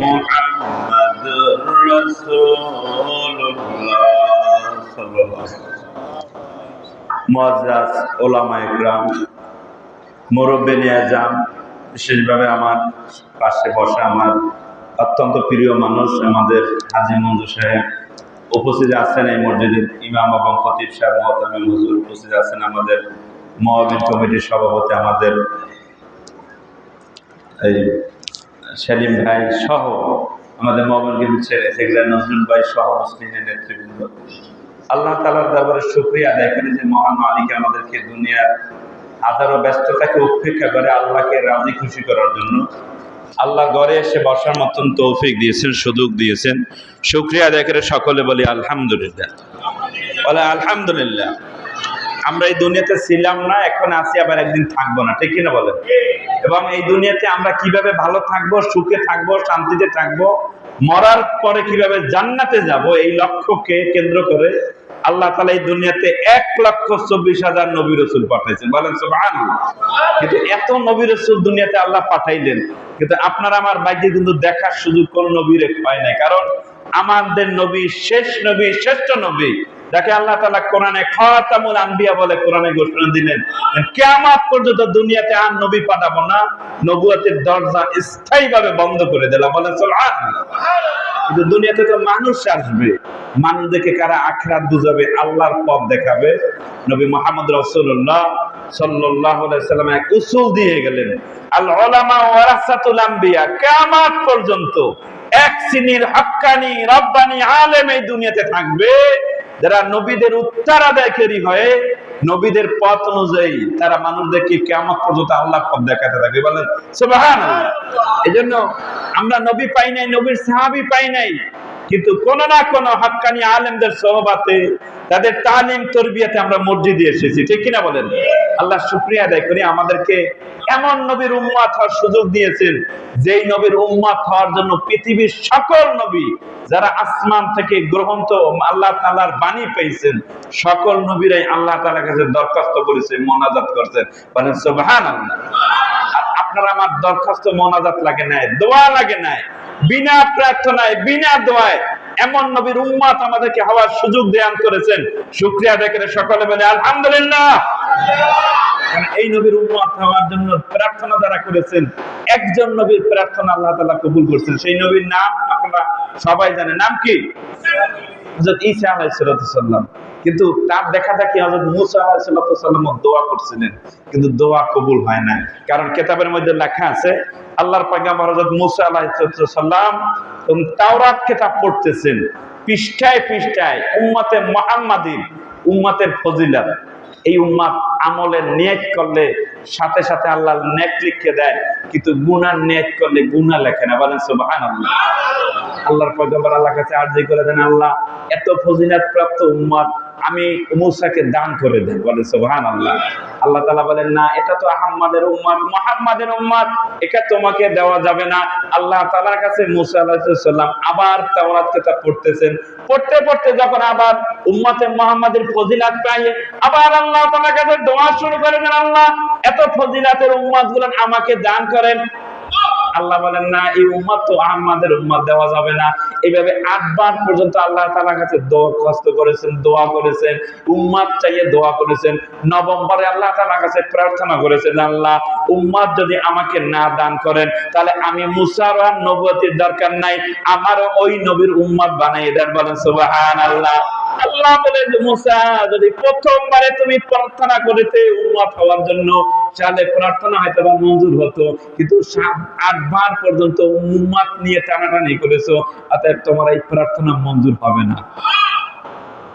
মুহাম্মাদুর রাসূলুল্লাহ সাল্লাল্লাহু আলাইহি ওয়াসাল্লাম। মুআজ্জাজ উলামায়ে কিরাম, মুরব্বিয়ানে আযম, বিশেষভাবে আমার পাশে বসা আমার অত্যন্ত প্রিয় মানুষ আমাদের হাজী মঞ্জু সাহেব উপস্থিত আছেন, এই মসজিদের ইমাম এবং খতিব সাহেব মুহতামিম হুজুর উপস্থিত আছেন, আমাদের মুআজ্জিন কমিটির সভাপতি আমাদের এই সেলিম ভাই সহ আমাদের মোহাম্মদ সেক্রেটারি নজরুল ভাই সহ মুসলিমের নেতৃবৃন্দ, আল্লাহ তাআলার দরবারে শুকরিয়া আদায় করি যে মহান মালিক আমাদেরকে দুনিয়ার হাজারো ব্যস্ততাকে উপেক্ষা করে আল্লাহকে রাজি খুশি করার জন্য আল্লাহ ঘরে এসে বসার মতন তৌফিক দিয়েছেন, সুযোগ দিয়েছেন। শুকরিয়া আদায় করে সকলে বলি আলহামদুলিল্লাহ, বলে আলহামদুলিল্লাহ। আমরা এই দুনিয়াতে ছিলাম না, এখন আছি, আবার একদিন থাকবো না, ঠিক কিনা বলেন? এবং এই দুনিয়াতে আমরা কিভাবে ভালো থাকবো, সুখে থাকবো, শান্তিতে থাকবো, মরার পরে কিভাবে জান্নাতে যাব, এই লক্ষ্যকে কেন্দ্র করে আল্লাহ তাআলা এই দুনিয়াতে 1,24,000 নবী রাসূল পাঠাইছেন, বলেন সুবহানাল্লাহ। কিন্তু এত নবী রাসূল দুনিয়াতে আল্লাহ পাঠাইলেন, কিন্তু আপনারা আমার বাইকে কিন্তু দেখার সুযোগ কোন নবীর হয় নাই। কারণ আমাদের নবী শেষ নবী, শ্রেষ্ঠ নবী, যাকে আল্লাহ তাআলা কোরআনে খাতামুল আম্বিয়া বলে কোরআনে ঘোষণা দিলেন, কিয়ামত পর্যন্ত দুনিয়াতে আর নবী পাঠাবো না, নবুয়তের দরজা স্থায়ীভাবে বন্ধ করে দিলাম, বলেন সুবহানাল্লাহ। কিন্তু দুনিয়াতে তো মানুষ আসবে, মানুষদেরকে কারা আখিরাত বুঝাবে, আল্লাহর পথ দেখাবে। নবী মুহাম্মদ রাসূলুল্লাহ সাল্লাল্লাহু আলাইহি ওয়াসাল্লাম এক উসুল দিয়ে গেলেন, আল উলামা ওয়ারাসাতুল আম্বিয়া। কিয়ামত পর্যন্ত এক শ্রেণীর হক্কানি রব্বানি আলেম এই দুনিয়াতে থাকবে, যারা নবীদের উত্তরাধিকারী হয়ে নবীদের পথ অনুযায়ী তারা মানুষদেরকে কিয়ামত পর্যন্ত আল্লাহর পথ দেখাতে থাকবে, বলেন সুবহানাল্লাহ। এজন্য আমরা নবী পাই নাই, নবীর সাহাবী পাই নাই, কিন্তু কোন না কোন হক্কানি আলেমদের সোহবাতে, তাদের তালিম তরবিয়াতে আমরা মসজিদে এসেছি, ঠিক কিনা বলেন? আল্লাহ শুকরিয়া আদায় করি আমাদেরকে এমন নবীর উম্মত হওয়ার সুযোগ দিয়েছেন, যেই নবীর উম্মত হওয়ার জন্য পৃথিবীর সকল নবী যারা আসমান থেকে গ্রন্থ আল্লাহ তাআলার বাণী পেয়েছেন, সকল নবীরাই আল্লাহ তাআলার কাছে দরখাস্ত করেছে, মোনাজাত করেছেন, বলেন সুবহানাল্লাহ। আর আপনারা আমার দরখাস্ত মোনাজাত লাগে নাই, দোয়া লাগে নাই, বিনা প্রার্থনায় বিনা দোয়ায় এমন নবীর উম্মত আমাদেরকে হওয়ার সুযোগ দান করেছেন। শুকরিয়া আদায় করে সকলে বলে আলহামদুলিল্লাহ। এই নবীর উম্মত হওয়ার জন্য প্রার্থনা যারা করেছেন, একজন নবীর প্রার্থনা আল্লাহ তাআলা কবুল করেছেন, সেই নবীর নাম আপনারা সবাই জানেন, নাম কি? হযরত ঈসা আলাইহিস সালাম। কিন্তু তার দেখা দেখি হযরত মুসা আলাইহিস সালাম দোয়া করছিলেন, কিন্তু দোয়া কবুল হয় না। কারণ কিতাবের মধ্যে লেখা আছে, আল্লাহর পয়গম্বর হযরত মুসা আলাইহিস সালাম তাওরাত কিতাব পড়তেছেন, পৃষ্ঠায় পৃষ্ঠায় উম্মতে মুহাম্মাদির উম্মতের ফজিলত, এই উম্মত আমলের নিয়ত করলে সাথে সাথে আল্লাহ নেক লিখে দেয়, কিন্তু গুনার নিয়ত করলে গুনাহ লেখে না, বলেন সুবহানাল্লাহ। আল্লাহর পয়গম্বর আল্লাহর কাছে আরজি করে দেন, আল্লাহ এত ফজিলত প্রাপ্ত উম্মত আমি মুসাকে দান করে দেন, বলেন সুবহানাল্লাহ। আল্লাহ তাআলা বলেন, না, এটা তো আহমদের উম্মত, মুহাম্মাদের উম্মত, এটা তোমাকে দেওয়া যাবে না। আল্লাহ তাআলার কাছে মুসা আলাইহিস সালাম আবার তাওরাত কিতাব পড়তেছেন, পড়তে পড়তে যখন আবার উম্মতে মুহাম্মাদের ফজিলত পায়, আবার আল্লাহ তাআলার কাছে দোয়া শুরু করে দেন, আল্লাহ এত ফজিলতের উম্মতগুলো আমাকে দান করেন। আল্লাহ বলেন, না, এই উম্মত তো আহমদের উম্মত, দেওয়া যাবে না। এইভাবে 8 বার পর্যন্ত আল্লাহ তাআলার কাছে দরখাস্ত করেছেন, দোয়া করেছেন, উম্মত চাইয়ে দোয়া করেছেন। নভেম্বরে আল্লাহ তাআলার কাছে প্রার্থনা করেছেন, আল্লাহ উম্মত যদি আমাকে না দান করেন, তাহলে আমি মুসার আর নবুয়তির দরকার নাই, আমারও ওই নবীর উম্মত বানাই দেন, বলেন সুবহানাল্লাহ। আল্লাহ বলেন, মুসা যদি প্রথমবারে তুমি প্রার্থনা করিতে উম্মত হওয়ার জন্য, তাহলে প্রার্থনা হয়তো বা মঞ্জুর হতো, কিন্তু 7-8 বার পর্যন্ত উম্মত নিয়ে টানাটানি করেছো, অতএব তোমার এই প্রার্থনা মঞ্জুর হবে না,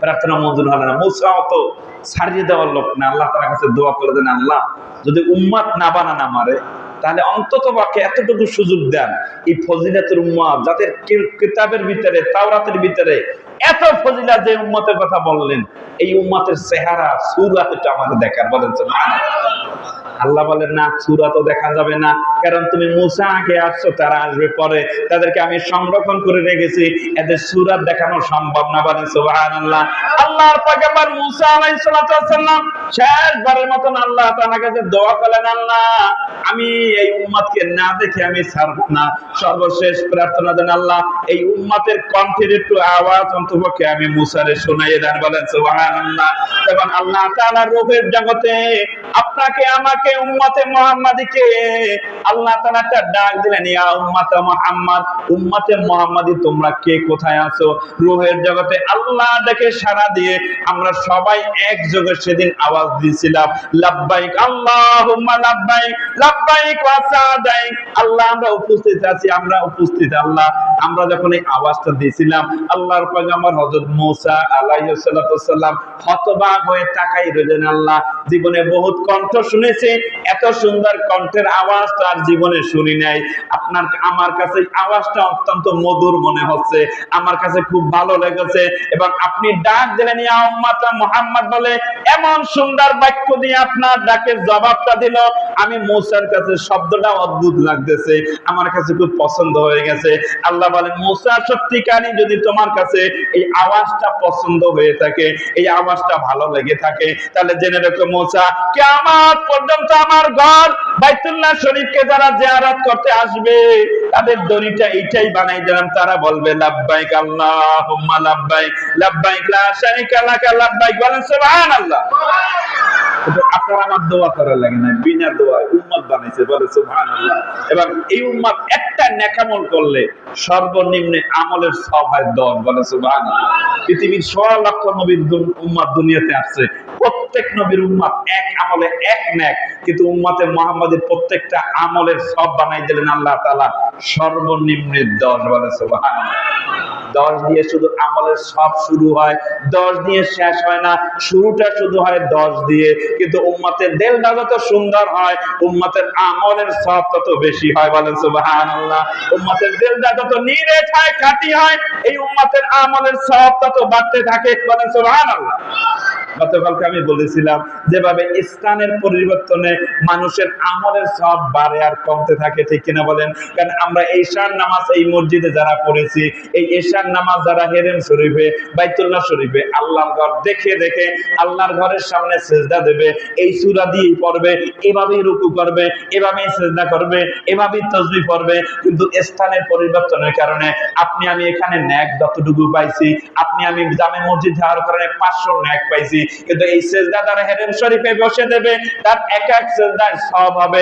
প্রার্থনা মঞ্জুর হবে না। মুসাও তো ছাড়িয়ে দেওয়ার লোক না, আল্লাহ তাআলার কাছে দোয়া করে দেন, আল্লাহ যদি উম্মত না বানান আমারে, তাহলে অন্তত পক্ষে এতটুকু সুযোগ দেন, এই ফজিলতের উম্মত যাদের কিতাবের ভিতরে, তাওরাতের ভিতরে এত ফজিলাত যে উম্মতের কথা বললেন, এই উম্মতের চেহারা সূরাত এটা আমাকে দেখার, বলেন সুবহানাল্লাহ। আল্লাহ বলেন না, সূরা তো দেখা যাবে না, কারণ তুমি মুসা আগে আসছো, তারা আসবে পরে, তাদেরকে আমি সংরক্ষণ করে রেখেছি, এদের সূরাত দেখানো সম্ভব না, বলেন সুবহানাল্লাহ। আল্লাহর পয়গম্বর মুসা আলাইহিস সালাতু ওয়াস সালাম শেষবারের মতন আল্লাহ তাআলার কাছে দোয়া করলেন, আল্লাহ আমি এই উম্মতকে না দেখে আমি ছাড়ব না, সর্বশেষ প্রার্থনা দেন, আল্লাহ এই উম্মতের কণ্ঠের একটু আওয়াজ অন্তপক্ষে আমি মুসারে শোনাইয়ে দেন, বলেন সুবহানাল্লাহ। এবং আল্লাহ তাআলা রূহের জগতে আপনাকে আমাকে উম্মতে মুহাম্মাদীকে আল্লাহ তাআলা একটা ডাক দিলেন, ইয়া উম্মতে মুহাম্মদ, উম্মতে মুহাম্মাদী তোমরা কে কোথায় আছো? রূহের জগতে আল্লাহ দেখে সাড়া দিয়ে আমরা সবাই একযোগে সেদিন আওয়াজ দিয়েছিলাম, লাব্বাইক আল্লাহুম্মা লাব্বাইক, লাব্বাইক ওয়া সাদাইক। আল্লাহ আমরা উপস্থিত আছি, আমরা উপস্থিত। আল্লাহ আমরা যখন এই আওয়াজটা দিয়েছিলাম, আল্লাহর পয়গম্বর হযরত মুসা আলাইহিস সালাতু ওয়াস সালাম হতবাক হয়ে তাকাই রইলেন। আল্লাহ জীবনে বহুত কণ্ঠ শুনেছে, এত সুন্দর কণ্ঠের আওয়াজ তো আর জীবনে শুনি নাই। আপনার আমার কাছে আওয়াজটা অত্যন্ত মধুর মনে হচ্ছে, আমার কাছে খুব ভালো লেগেছে। এবং আপনি ডাক দিলেন ইয়া উম্মতে মুহাম্মদ বলে, এমন সুন্দর বাক্য দিয়ে আপনার ডাকের জবাবটা দিল, আমি মুসার কাছে শব্দটা অদ্ভুত লাগতেছে, আমার কাছে খুব পছন্দ হয়ে গেছে। আল্লাহ বলেন, মুসা সত্যিকারই যদি তোমার কাছে এই আওয়াজটা পছন্দ হয়ে থাকে, এই আওয়াজটা ভালো লেগে থাকে, তাহলে জেনে রেখো মুসা, কিয়ামত পর্যন্ত আমার ঘর বাইতুল্লাহ শরীফকে যারা জিয়ারত করতে আসবে, তাদের দড়িটা এইটাই বানাই দিলাম, তারা বলবে লাব্বাইক আল্লাহুম্মা লাব্বাইক, লাব্বাইক লা শারীকা লাকা লাব্বাইক, বলেন সুবহানাল্লাহ। কিন্তু আপনার আমার দোয়া করা লাগে না, বিনা দোয়ায় উম্মত বানাইছে, বলে সুবহানাল্লাহ। এবং এই উম্মত একটা নেকামল করলে সর্বনিম্ন আমলের সওয়াব হয় 10, বলে সুবহানাল্লাহ। পৃথিবীর 1.5 লক্ষ নবীর উম্মত দুনিয়াতে আসছে, প্রত্যেক নবীর উম্মত এক আমলে এক নেক, কিন্তু উম্মতে মুহাম্মাদীর প্রত্যেকটা আমলের সওয়াব বানাই দিলেন আল্লাহ তাআলা সর্বনিম্ন 10, বলে সুবহানাল্লাহ। 10 দিয়ে শুধু আমলের সব শুরু হয়, 10 দিয়ে শেষ হয় না, শুরুটা শুধু হয় 10 দিয়ে। কিন্তু উম্মতের দিলটা যত সুন্দর হয়, উম্মতের আমলের সব তত বেশি হয়, বলেন সুবহানাল্লাহ। উম্মতের দিলটা যত নিরেট হয়, খাঁটি হয়, এই উম্মতের আমলের সব তত বাড়তে থাকে, বলেন সুবহানাল্লাহ। গতকালকে আমি বলেছিলাম যেভাবে স্থানের পরিবর্তনে মানুষের আমলের সব বাড়ে আর কমতে থাকে, ঠিক কিনা বলেন? কারণ আমরা ঈশার নামাজ এই মসজিদে যারা পড়েছি, এই ঈশার নামাজ যারা হেরেম শরীফে, বাইতুল্লাহ শরীফে আল্লাহর ঘর দেখে দেখে আল্লাহর ঘরের সামনে সিজদা দেবে, এই সূরা দিয়েই পড়বে, এভাবেই রুকু করবে, এভাবেই সিজদা করবে, এভাবেই তাসবিহ পড়বে। কিন্তু স্থানের পরিবর্তনের কারণে আপনি আমি এখানে নেক যতটুকু পাইছি, আপনি আমি জামে মসজিদ যাওয়ার কারণে 500 নেক পাইছি, কিন্তু এই সিজদা যারা হেরেম শরীফে বসে দেবে, তার এক এক সিজদার সওয়াব হবে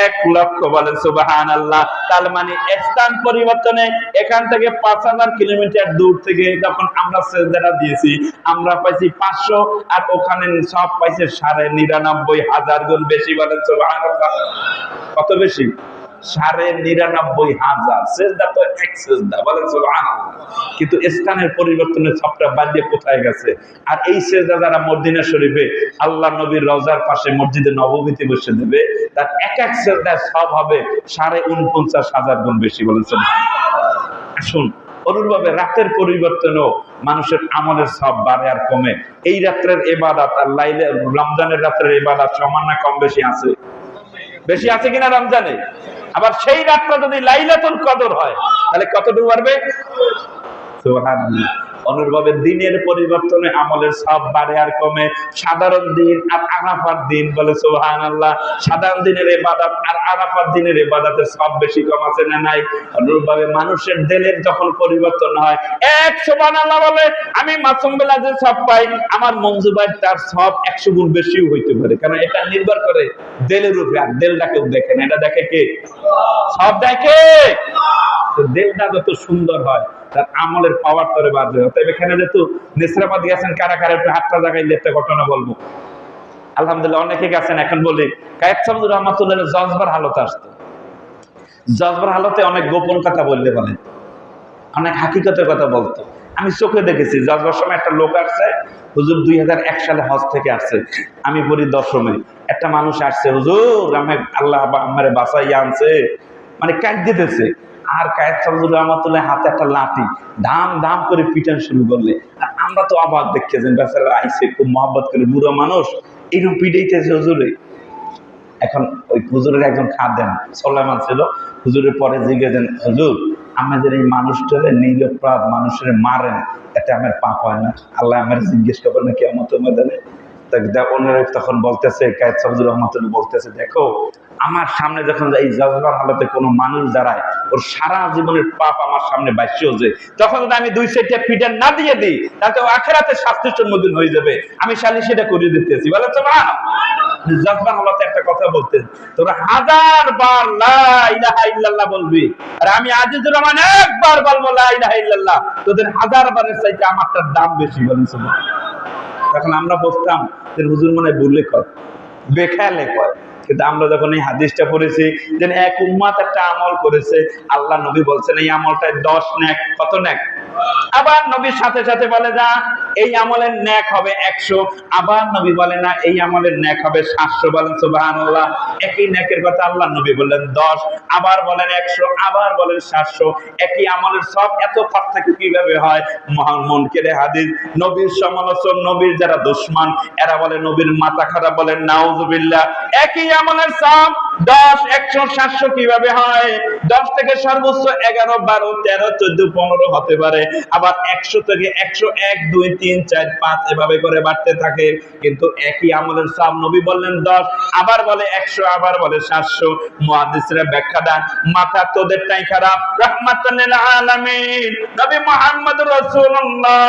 1 লক্ষ, বলেন সুবহানাল্লাহ। তার মানে স্থান পরিবর্তনে এখান থেকে 5000 কিলোমিটার দূর থেকে যখন আমরা সিজদাটা দিয়েছি, আমরা পাইছি 500, আর ওখানে সব পাইছে 99,500 গুণ বেশি, বলেন সুবহানাল্লাহ। কত বেশি? 99,500। সিজদা তো এক সিজদা, বলেন সুবহানাল্লাহ। কিন্তু স্থানের পরিবর্তনের সবটা বাদ দিয়ে কোথায় গেছে? আর এই সিজদা যারা মদিনা শরীফে আল্লাহ নবীর রওজার পাশে মসজিদে নববীতে বসে দেবে, তার এক এক সিজদার সব হবে 49,500 গুণ বেশি, বলেন সুবহানাল্লাহ। আসুন, অনুরূপভাবে রাতের পরিবর্তনও মানুষের আমলের সব বাড়ে আর কমে। এই রাত্রের ইবাদত আর রমজানের রাত্রের ইবাদত সমান না কম বেশি আছে? বেশি আছে কিনা রমজানে? আবার সেই রাতটা যদি লাইলাতুল কদর হয়, তাহলে কতটুকু বাড়বে? সুবহানাল্লাহ। অনুরূপভাবে দিনের পরিবর্তনে আমলের সব বাড়ে আর কমে। সাধারণ দিন আর আরাফার দিন, বলে সুবহানাল্লাহ, সাধারণ দিনের ইবাদত আর আরাফার দিনের ইবাদতের সব বেশি কম আছে না নাই? অনুরূপভাবে মানুষের দিলের যখন পরিবর্তন হয়, এক সুবহানাল্লাহ বলে আমি মাসুম বেলা যে সব পাই, আমার মঞ্জু ভাই তার সব 100 গুণ বেশিও হইতে পারে, কারণ এটা নির্ভর করে দিলের উপরে। আর দিলটা কেউ দেখে না, এটা দেখে কে? সব দেখে। তো দিলটা যত সুন্দর হয়, তার আমলের পাওয়ার তরে বাড়বে। অতএব এখানে যেহেতু নেসরাবাদ গেছেন, কারা কারা একটু হাতটা জাগাইলে একটা ঘটনা বলবো। আলহামদুলিল্লাহ অনেকে গেছেন। এখন বলি, কায়েদ সামদুর রহমাতুল্লাহ জজবার হালতে আসতো। জজবার হালতে অনেক গোপন কথা বললে বলে, অনেক হাকিকতের কথা বলতো। আমি চোখে দেখেছি। জজবার সময় একটা লোক আসছে, হুজুর 2001 সালে হজ থেকে আসছে, আমি বলি 10মে একটা মানুষ আসছে, হুজুর আমি আল্লাহ আমারে বাঁচাইয়া আনছে, মানে কাঁদ দিতেছে। আর কায়েদ সাহেব রহমাতুল্লাহ হাতে একটা লাঠি ধাম ধাম করে পিটান শুরু করলে, আর আমরা তো আবার দেখতেছেন বেচারা আইসে খুব মহব্বত করে, বুড়ো মানুষ এইরকম পিটাইতেছে হুজুরে। এখন ওই হুজুরের একজন খাদেম সোলাইমান ছিল, হুজুরের পরে জিজ্ঞেসেন, হুজুর আমাদের এই মানুষটারে নিরপরাধ মানুষের মারেন, এটা আমার পাপ হয় না? আল্লাহ আমার জিজ্ঞেস করবেন না কিয়ামতের ময়দানে? তখন বলতেছে কায়েদ সাহেব রহমাতুল্লাহ বলতেছে, দেখো আমার সামনে যখন এই জজবার হালতে কোনো মানুষ দাঁড়ায়, ওর সারা জীবনের পাপ আমার সামনে বাইশেও যে, তখন যদি আমি 2-4টা পিটার না দিয়ে দিই, তাতে ও আখেরাতে শাস্তির সম্মুখীন হয়ে যাবে। আমি শালি সেটা করে দিতেছি, বলে তো মা জজবার হালতে একটা কথা বলতেন, তোরা 1000 বার লা ইলাহা ইল্লাল্লাহ বলবি, আর আমি আজিজুর রহমান একবার বলবো লা ইলাহা ইল্লাল্লাহ, তোদের 1000 বারের চাইতে আমারটার দাম বেশি। বলেন সুবহানাল্লাহ। তখন আমরা বলতাম যে হুজুর মনে বললে কয়, বেখেয়ালে কয়। কিন্তু আমরা যখন এই হাদিসটা পড়েছি যে এক উম্মাত একটা আমল করেছে, আল্লাহ নবী বলছেন এই আমলটায় 10 নেক। কত নেক? আবার নবীর সাথে সাথে বলে না এই আমলের নেক হবে 100, আবার নবী বলে না এই আমলের নেক হবে 700। বলেন সুবহানাল্লাহ। একই নেকের কথা আল্লাহ নবী বললেন 10, আবার বলেন 100, আবার বলেন 700। একই আমলের সব এত পার্থক্য কিভাবে হয়? মহান মুনকিরে হাদিস, নবীর সমালোচক, নবীর যারা দুশমন, এরা বলে নবীর মাথা খারাপ, বলেন নাউজুবিল্লাহ। একই আমলের সব 10, 100, 700 কিভাবে হয়? 10 থেকে সর্বোচ্চ 11, 12, 13, 14, 15 হতে পারে, আবার 100 থেকে 101, 2, 3, 4, 5 এভাবে করে বাড়তে থাকে। কিন্তু একই আমলের সব নবী বললেন 10, আবার বলে 100, আবার বলে 700। মুহাদ্দিসরা ব্যাখ্যা দেন, মাথা তোদেরটাই খারাপ। রাহমাতাল লিল আলামিন নবী মুহাম্মদুর রাসূলুল্লাহ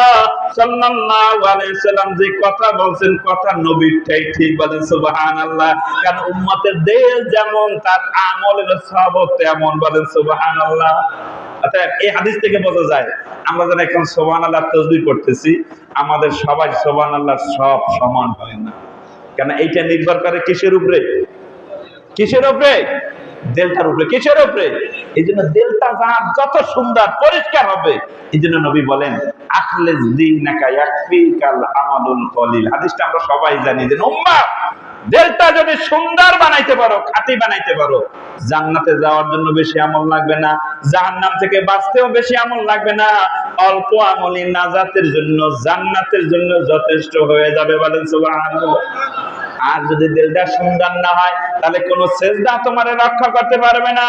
সাল্লাল্লাহু আলাইহি সাল্লাম যে কথা বলছেন, কথা নবীরটাই ঠিক। বলেন সুবহানাল্লাহ। কারণ উম্মতের দেল যেমন তার আমলের সবও তেমন। বলেন সুবহানাল্লাহ। আচ্ছা, এই হাদিস থেকে বোঝা যায় আমরা যারা এখন সুবহানাল্লাহ তাসবিহ করতেছি, আমাদের সবাই সুবহানাল্লাহ সব সমান হয় না। কেন? এইটা নির্ভর করে কিসের উপরে? কিসের উপরে? দেলটার উপরে। কিসের উপরে? এই জন্য দেলটা যত সুন্দর পরিষ্কার হবে, এই জন্য নবী বলেন আখলিস দীনাকা ইয়াকফিকাল আমালুল কলিল। হাদিসটা আমরা সবাই জানি যে উম্মাহ দেলটা যদি সুন্দর বানাইতে পারো, খাঁটি বানাইতে পারো, জান্নাতে যাওয়ার জন্য বেশি আমল লাগবে না, জাহান্নাম থেকে বাঁচতেও বেশি আমল লাগবে না। অল্প আমলই নাজাতের জন্য, জান্নাতের জন্য যথেষ্ট হয়ে যাবে। বলেন সুবহানাল্লাহ। আর যদি দিলটা সুন্দর না হয়, তাহলে কোন সেজদা তোমার রক্ষা করতে পারবে না,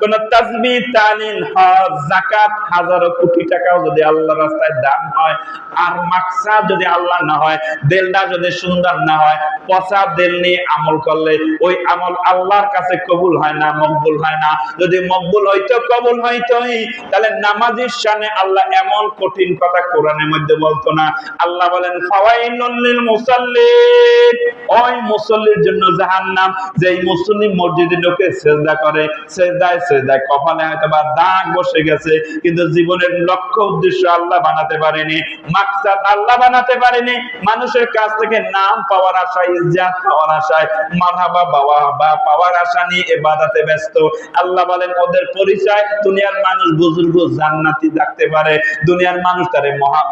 কোন তাসবিহ, তাহলিল, হজ, যাকাত, হাজারো কোটি টাকাও যদি আল্লাহর রাস্তায় দান হয়, আর মাকসাদ যদি আল্লাহ না হয়, দিলটা যদি সুন্দর না হয়, পচা দিল নিয়ে আমল করলে ওই আমল আল্লাহর কাছে কবুল হয় না, মকবুল হয় না। যদি মকবুল হইতো, কবুল হইতোই, তাহলে নামাজের শানে আল্লাহ এমন কঠিন কথা কোরআনের মধ্যে বলতো না। আল্লাহ বলেন ফাওয়াইলুল লিল মুসাল্লিন, ওই মুসল্লির জন্য জাহান্নাম। যেই মুসল্লি মসজিদে ঢোকে সিজদা করে, সিজদায় সিজদায় কপালে হয়তো বা দাগ বসে গেছে, কিন্তু জীবনের লক্ষ্য উদ্দেশ্য আল্লাহ বানাতে পারেনি, মাকসাদ আল্লাহ বানাতে পারেনি। মানুষের কাছ থেকে নাম পাওয়ার আশায়, ইজ্জত পাওয়ার আশায়, মারহাবা বা পাওয়ার আশা নিয়ে ইবাদতে ব্যস্ত। আল্লাহ বলেন ওদের পরিচয়, দুনিয়ার মানুষ বুজুর্গ জান্নাতি থাকতে পারে, দুনিয়ার মানুষ তারে মহান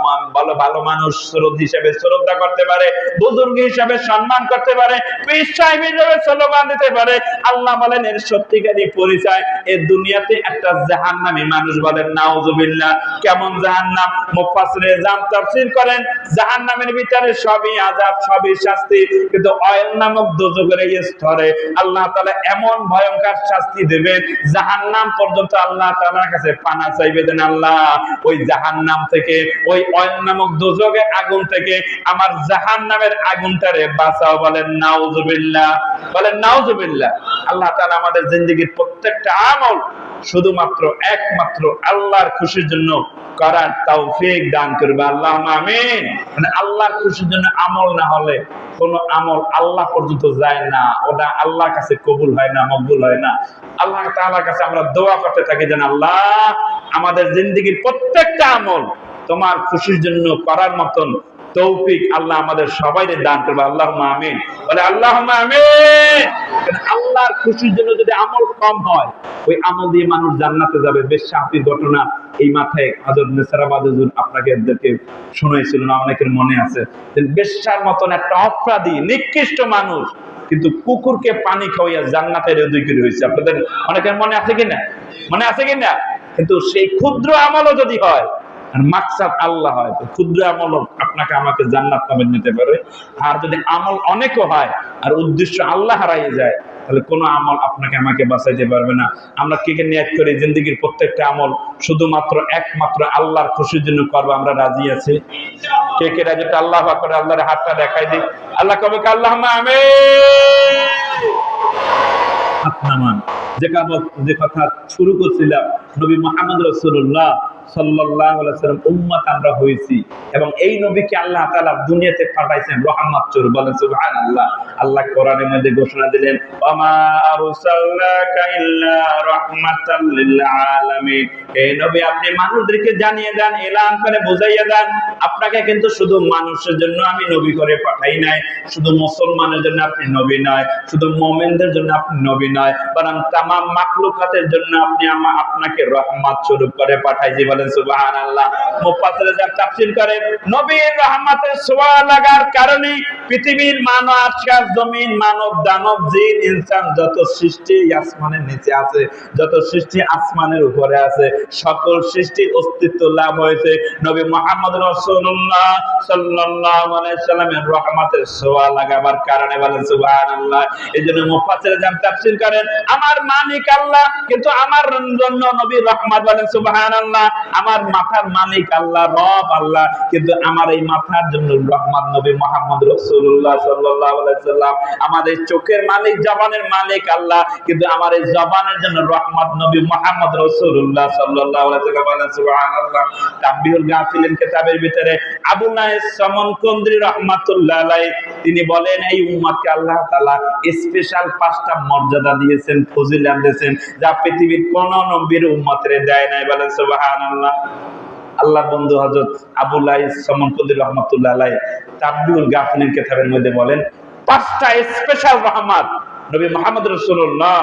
ভালো মানুষ হিসেবে শ্রদ্ধা করতে পারে, বুজুর্গ হিসেবে সম্মান করতে পারে, পীর সাহেব হিসেবে স্লোগান দিতে পারে। আল্লাহ বলেন এর সত্যিকারী পরিচয় এ দুনিয়াতে একটা জাহান্নামী মানুষ। বলেন নাউজুবিল্লাহ। কেমন জাহান্নাম? মুফাসসিরে জাম তাফসীর করেন জাহান্নামের ভিতরে সবই আযাব, সবই শাস্তি, কিন্তু অয়েল নামক দোজখের এই স্তরে আল্লাহ তাআলা এমন ভয়ঙ্কর শাস্তি দেবেন, জাহান্নাম পর্যন্ত আল্লাহ তাআলার কাছে পানা চাইবে দেন, আল্লাহ ওই জাহান্নাম থেকে, ওই অয়েল নামক দোজখের আগুন থেকে আমার জাহান্নামের আগুনটারে বাঁচাও। বলেন নাউজুবিল্লাহ। বলেন নাউজুবিল্লাহ। আল্লাহ তাআলা আমাদের জিন্দেগীর প্রত্যেকটা আমল শুধুমাত্র একমাত্র আল্লাহর খুশির জন্য করার তৌফিক দান করবে। আল্লাহুম্মা আমিন। মানে আল্লাহর খুশির জন্য আমল না হলে কোন আমল আল্লাহ পর্যন্ত যায় না, ওটা আল্লাহর কাছে কবুল হয় না, মকবুল হয় না। আল্লাহ তাআলার কাছে আমরা দোয়া করতে থাকি যেন আল্লাহ আমাদের জিন্দেগীর প্রত্যেকটা আমল তোমার খুশির জন্য করার মতন তৌফিক আল্লাহ আমাদের সবাইকে দান করবে। আল্লাহুম্মা আমিন। বলে আল্লাহুম্মা আমিন। আল্লাহর খুশির জন্য যদি আমল কম হয়, ওই আমল দিয়ে মানুষ জান্নাতে যাবে। বেশ্যাপির ঘটনা এই মাথায় হযরত নেসারাবাদ হুজুর আপনাদেরকে শুনাইছিলেন, অনেকের মনে আছে। বেশ্যার মতন একটা অপরাধী নিকৃষ্ট মানুষ, কিন্তু কুকুরকে পানি খাওয়াইয়া জান্নাতের অধিকারী হয়েছে। আপনাদের অনেকের মনে আছে কিনা? মনে আছে কিনা? কিন্তু সেই ক্ষুদ্র আমলও যদি হয় আর মাকসাদ আল্লাহ হয়, তো ক্ষুদ্র আমল আপনাকে আমাকে জান্নাত নামে নিতে পারে। আর যদি আমল অনেকও হয় আর উদ্দেশ্য আল্লাহ হারাইয়ে যায়, তাহলে কোনো আমল আপনাকে আমাকে বাঁচাইতে পারবে না। আমরা কে কে নিয়ত করি জিন্দগির প্রত্যেকটা আমল শুধুমাত্র একমাত্র আল্লাহর খুশির জন্য করবো, আমরা রাজি আছি? কে কে রাজি? আল্লাহ করে আল্লাহর হাতটা দেখাই দিই। আল্লাহ কবে আল্লাহুম্মা আমিন। হাত নামান। যে কথা শুরু করছিলাম, নবী মুহাম্মদ রাসূলুল্লাহ সাল্লাল্লাহু আলাইহি ওয়াসাল্লাম উম্মত আমরা হয়েছি, এবং এই নবীকে আল্লাহ তাআলা দুনিয়াতে পাঠাইছেন রহমত স্বরূপ। বলেন সুবহানাল্লাহ। আল্লাহ কোরআনের মধ্যে ঘোষণা দিলেন, ওয়ামা আরসালনাকা ইল্লা রাহমাতাল লিল আলামিন। এই নবী আপনি মানুষদেরকে জানিয়ে দেন, এলান করে বুঝাইয়া দেন, আপনাকে কিন্তু শুধু মানুষের জন্য আমি নবী করে পাঠাই নাই, শুধু মুসলমানের জন্য আপনি নবী নয়, শুধু মুমিনদের জন্য আপনি নবী নয়, বরং তামাম মাখলুকাতের জন্য আপনাকে রহমত স্বরূপ করে পাঠাইছি। বলেন সুবহানাল্লাহ। মুফাসসিররা তাফসীর করেন, নবীর রহমতের ছোঁয়া লাগার কারণে পৃথিবীর মানব আকাশ জমিন মানব দানব জিন ইনসান যত সৃষ্টি আসমানের নিচে আছে, যত সৃষ্টি আসমানের উপরে আছে, সকল সৃষ্টির অস্তিত্ব লাভ হয়েছে নবী মুহাম্মদ রাসূলুল্লাহ সাল্লাল্লাহু আলাইহি সাল্লামের রহমতের ছোঁয়া লাগাবার কারণে। বলেন সুবহানাল্লাহ। এজন্য মুফাসসিররা তাফসীর করেন, আমার মালিক আল্লাহ কিন্তু আমার জন্য নবী রহমত। বলেন সুবহানাল্লাহ। আমার মাথার মালিক আল্লাহ, রব আল্লাহ, কিন্তু আমার এই মাথার জন্য রহমত নবী মুহাম্মদ রাসূলুল্লাহ সাল্লাল্লাহু আলাইহি সাল্লাম। আমাদের চোখের মালিক জবানের মালিক আল্লাহ, কিন্তু আমার এই জবানের জন্য রহমত নবী মুহাম্মদ রাসূলুল্লাহ সাল্লাল্লাহু আলাইহি সাল্লাম। বলেন সুবহানাল্লাহ। তানবীহুল গাফিলিন কিতাবের ভিতরে আবু নাঈস সামানকন্দি রাহমাতুল্লাহ আলাইহি তিনি বলেন, এই উম্মতকে আল্লাহ তাআলা স্পেশাল 5টা মর্যাদা দিয়েছেন, ফজিলত দিয়েছেন, যা পৃথিবীর কোন নবীর উম্মতের দেয় নাই। বলেন সুবহানাল্লাহ। আল্লাহ বন্ধু হযরত আবু নাঈস সামানকন্দি রাহমাতুল্লাহ আলাইহি তানবীহুল গাফিলিন কিতাবের মধ্যে বলেন, 5টা স্পেশাল রহমত নবী মুহাম্মদ রাসূলুল্লাহ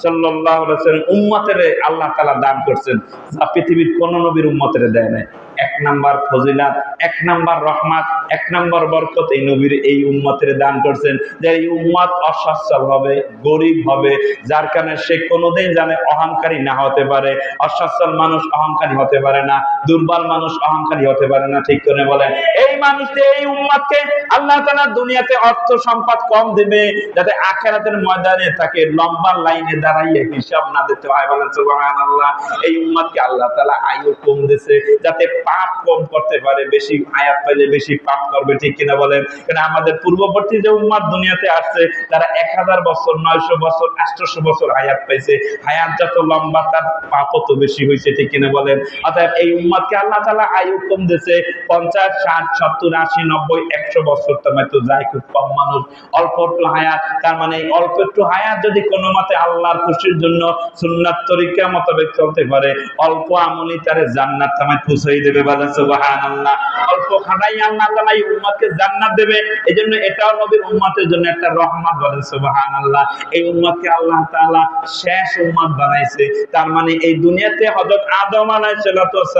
সাল্লাল্লাহু আলাইহি ওয়াসাল্লাম উম্মতের আল্লাহ তাআলা দান করেছেন, যা পৃথিবীর কোন নবীর উম্মতের দেয় নাই। 1 নাম্বার ফজিলত, 1 নাম্বার রহমত, 1 নাম্বার বরকত এই নবীর এই উম্মতের দান করেছেন, যে এই উম্মত অসচ্ছল হবে, গরিব হবে, যার কারণে সে কোনোদিন জানে অহংকারী না হতে পারে। অসচ্ছল মানুষ অহংকারী হতে পারে না, দুর্বল মানুষ অহংকারী হতে পারে না। ঠিক করে বলেন। এই মানুষকে, এই উম্মতকে আল্লাহ তাআলা দুনিয়াতে অর্থ সম্পদ কম দিবে, যাতে আখিরাতের ময়দানে তাকে লম্বা লাইনে দাঁড়াইয়ে হিসাব না দিতে হয়। বলেন সুবহানাল্লাহ। এই উম্মতকে আল্লাহ তাআলা আয়ু কম দিয়েছে, যাতে পাপ কম করতে পারে, বেশি আয়াত পাইলে বেশি পাপ করবে। ঠিক কিনা বলেন? কারণ আমাদের পূর্ববর্তী যে উম্মত দুনিয়াতে আসছে, তারা 1000 বছর, 900 বছর, 800 বছর হায়াত পাইছে। হায়াত যত লম্বা তার পাপ তত বেশি হয়েছে। ঠিক কিনা বলেন? অতএব এই উম্মতকে আল্লাহ তাআলা আয়ু কম দিয়েছে, 50, 60, 70, 80, 90, 100 বছর। তো যাই খুব কম মানুষ, অল্প একটু হায়াত। তার মানে এই অল্প একটু হায়াত যদি কোনো মতে আল্লাহর খুশির জন্য সুন্নাত তরিকা মোতাবেক চলতে পারে, অল্প আমলই তারে জান্নাত তামায় পৌঁছাই দেবে। বলেন সুবহানাল্লাহ। অল্প খাটাই আল্লাহ তাআলা এই উম্মতকে জান্নাত দেবে। এজন্য এটাও নবীর উম্মতের জন্য একটা রহমত। বলেন সুবহানাল্লাহ। এই উম্মতকে আল্লাহ তাআলা শেষ উম্মত বানাইছে। তার মানে এই দুনিয়াতে হযরত আদম আলাইহিস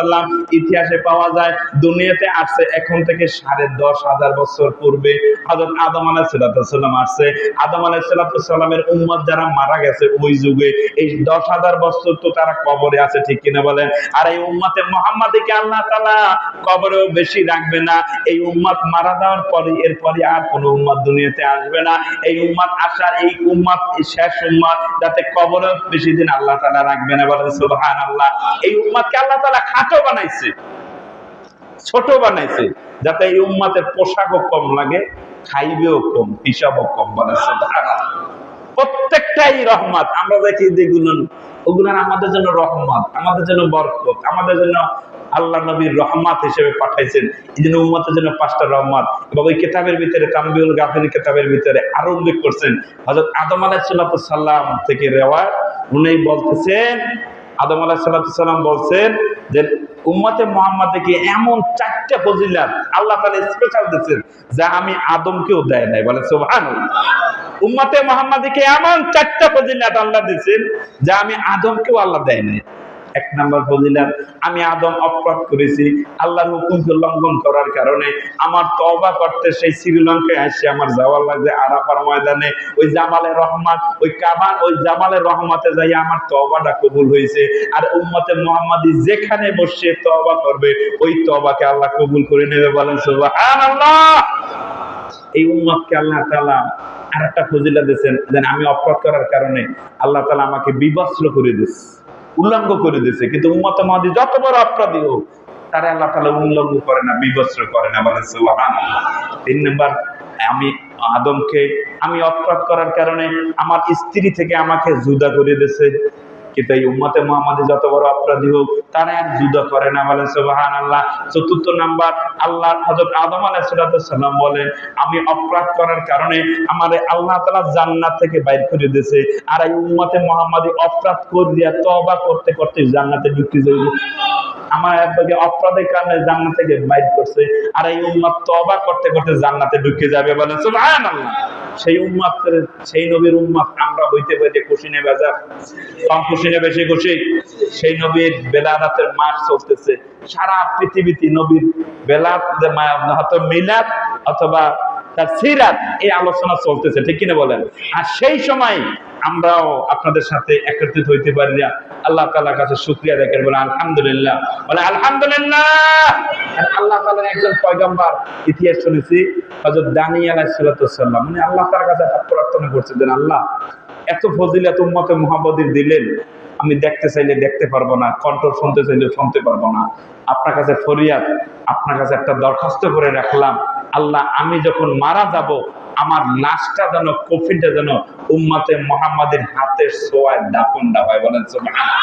সালাম ইতিহাসে পাওয়া যায়, দুনিয়াতে আসছে এখন থেকে 10,500 বছর পূর্বে হযরত আদম আলাইহিস সালাম আসছে। আদম আলাইহিস সালামের উম্মত যারা মারা গেছে ওই যুগে, এই 10,000 বছর তো তারা কবরে আছে। ঠিক কিনা বলেন? আর এই উম্মতে মুহাম্মাদীকে আল্লাহ তাআলা কবরেও বেশি রাখবে না। এই উম্মত মারা যাওয়ার পরে এরপরে আর কোন উম্মত দুনিয়াতে আসবে না। এই উম্মত আসার, এই উম্মত শেষ উম্মত, যাতে কবরেও বেশি দিন আল্লাহ তাআলা রাখবে না। বলেন সুবহানাল্লাহ। এই উম্মতকে আল্লাহ তাআলা খাটো বানাইছে, ছোট বানাইছে, যাতে এই উম্মতের পোশাকও কম লাগে, খাইবেও কম, হিসাবও কম। বলে সুবহানাল্লাহ। প্রত্যেকটাই রহমত। আমরা দেখি যেগুলো, ওগুলো আমাদের জন্য রহমত, আমাদের জন্য বরকত, আমাদের জন্য আল্লাহ নবীর রহমত হিসেবে পাঠাইছেন। এই জন্য উম্মতের জন্য 5টা রহমত। এবং ওই কিতাবের ভিতরে, তানবীহুল গাফিলিন কিতাবের ভিতরে আরো উল্লেখ করছেন, হযরত আদম আলাইহিস সালাম থেকে রিওয়ায়াত, উনি বলতেছেন, আদম আলাইহিস সালাম বলছেন যে উম্মতে মুহাম্মাদকে এমন 4টা ফজিলত আল্লাহ তাআলা স্পেশাল দিয়েছেন, যা আমি আদমকেও দেয় নাই। বলে সুবহানাল্লাহ। উম্মতে মুহাম্মাদকে এমন 4টা ফজিলত আল্লাহ দিয়েছেন, যা আমি আদমকেও আল্লাহ দেয় নাই। এক নাম্বার ফজিলত, আমি আদম অপরাধ করেছি, আল্লাহর হুকুমকে লঙ্ঘন করার কারণে আমার তওবা করতে সেই শ্রীলঙ্কায় আসছে আমার যাওয়ার লাগবে আরাফার ময়দানে, ওই জামালে রহমান, ওই কাবা, ওই জামালে রহমাতে যাই আমার তওবাটা কবুল হয়েছে। আর উম্মতে মুহাম্মাদি যেখানে বসে তওবা করবে ওই তওবাকে আল্লাহ কবুল করে নেবে, বলেন সুবহানাল্লাহ। এই উম্মতকে আল্লাহ তাআলা আরেকটা ফজিলত দিয়েছেন, যেন আমি অপরাধ করার কারণে আল্লাহ তাআলা আমাকে বিবস্ত্র করে দিয়েছে, উল্লঙ্ঘ করে দিয়েছে। কিন্তু উম্মতে মুহাম্মাদি যত বড় অপরাধী হোক তারা আল্লাহ তাআলা উল্লঙ্ঘ করে না, বিবস্ত্র করে না, বলেন সুবহানাল্লাহ। 3 নাম্বার, আমি অপরাধ করার কারণে আমার স্ত্রী থেকে আমাকে জুদা করে দিয়েছে। কিন্তু এই উম্মতে মুহাম্মাদি যত বড় অপরাধী হোক তারা আর জুদা করে না, বলেন সুবহানাল্লাহ। 4 নাম্বার, আল্লাহ হযরত আদম আলাইহিস সালাম বলেন, আমি অপরাধ করার কারণে আমারে আল্লাহ তাআলা জান্নাত থেকে বাইর করে দিয়েছে। আর এই উম্মতে মুহাম্মাদি অপরাধ করিয়া তওবা করতে করতে জান্নাতে ঢুকে যাবে। আমার একবারে অপরাধের কারণে জান্নাত থেকে বাইর করছে, আর এই উম্মত তওবা করতে করতে জান্নাতে ঢুকে যাবে, বলেন সুবহানাল্লাহ। সেই উম্মতের, সেই নবীর উম্মত আমরা হইতে পারি খুশি নে বাজার, কম খুশি নে বেশি খুশি? সেই নবীর বেলাদাতের মাস চলতেছে সারা পৃথিবীতে, নবীর বেলাত হয়তো মিলাদ অথবা তার সিরাত এই আলোচনা চলতেছে, ঠিক কিনা বলেন? আর সেই সময় আমরাও আপনাদের সাথে একত্রিত হইতে পারি না, আল্লাহ তাআলার কাছে শুকরিয়া আদায় করে বলেন আলহামদুলিল্লাহ, বলে আলহামদুলিল্লাহ। আর আল্লাহ তাআলার একজন পয়গম্বর ইতিহাস শুনেছি, হযরত দানিয়েল আলাইহিস সালাম, উনি আল্লাহ তাআলার কাছে প্রার্থনা করছিলেন, আল্লাহ এত ফজিলত উম্মতে মুহাম্মাদির দিলেন, আমি দেখতে চাইলে দেখতে পারবো না, কণ্ঠ শুনতে চাইলে শুনতে পারবো না। আপনার কাছে ফরিয়াদ, আপনার কাছে একটা দরখাস্ত করে রাখলাম, আল্লাহ আমি যখন মারা যাব আমার লাশটা যেন, কফিনটা যেন উম্মতে মুহাম্মাদের হাতের ছোঁয়ায় দাফনটা হয়, বলেন সুবহানাল্লাহ।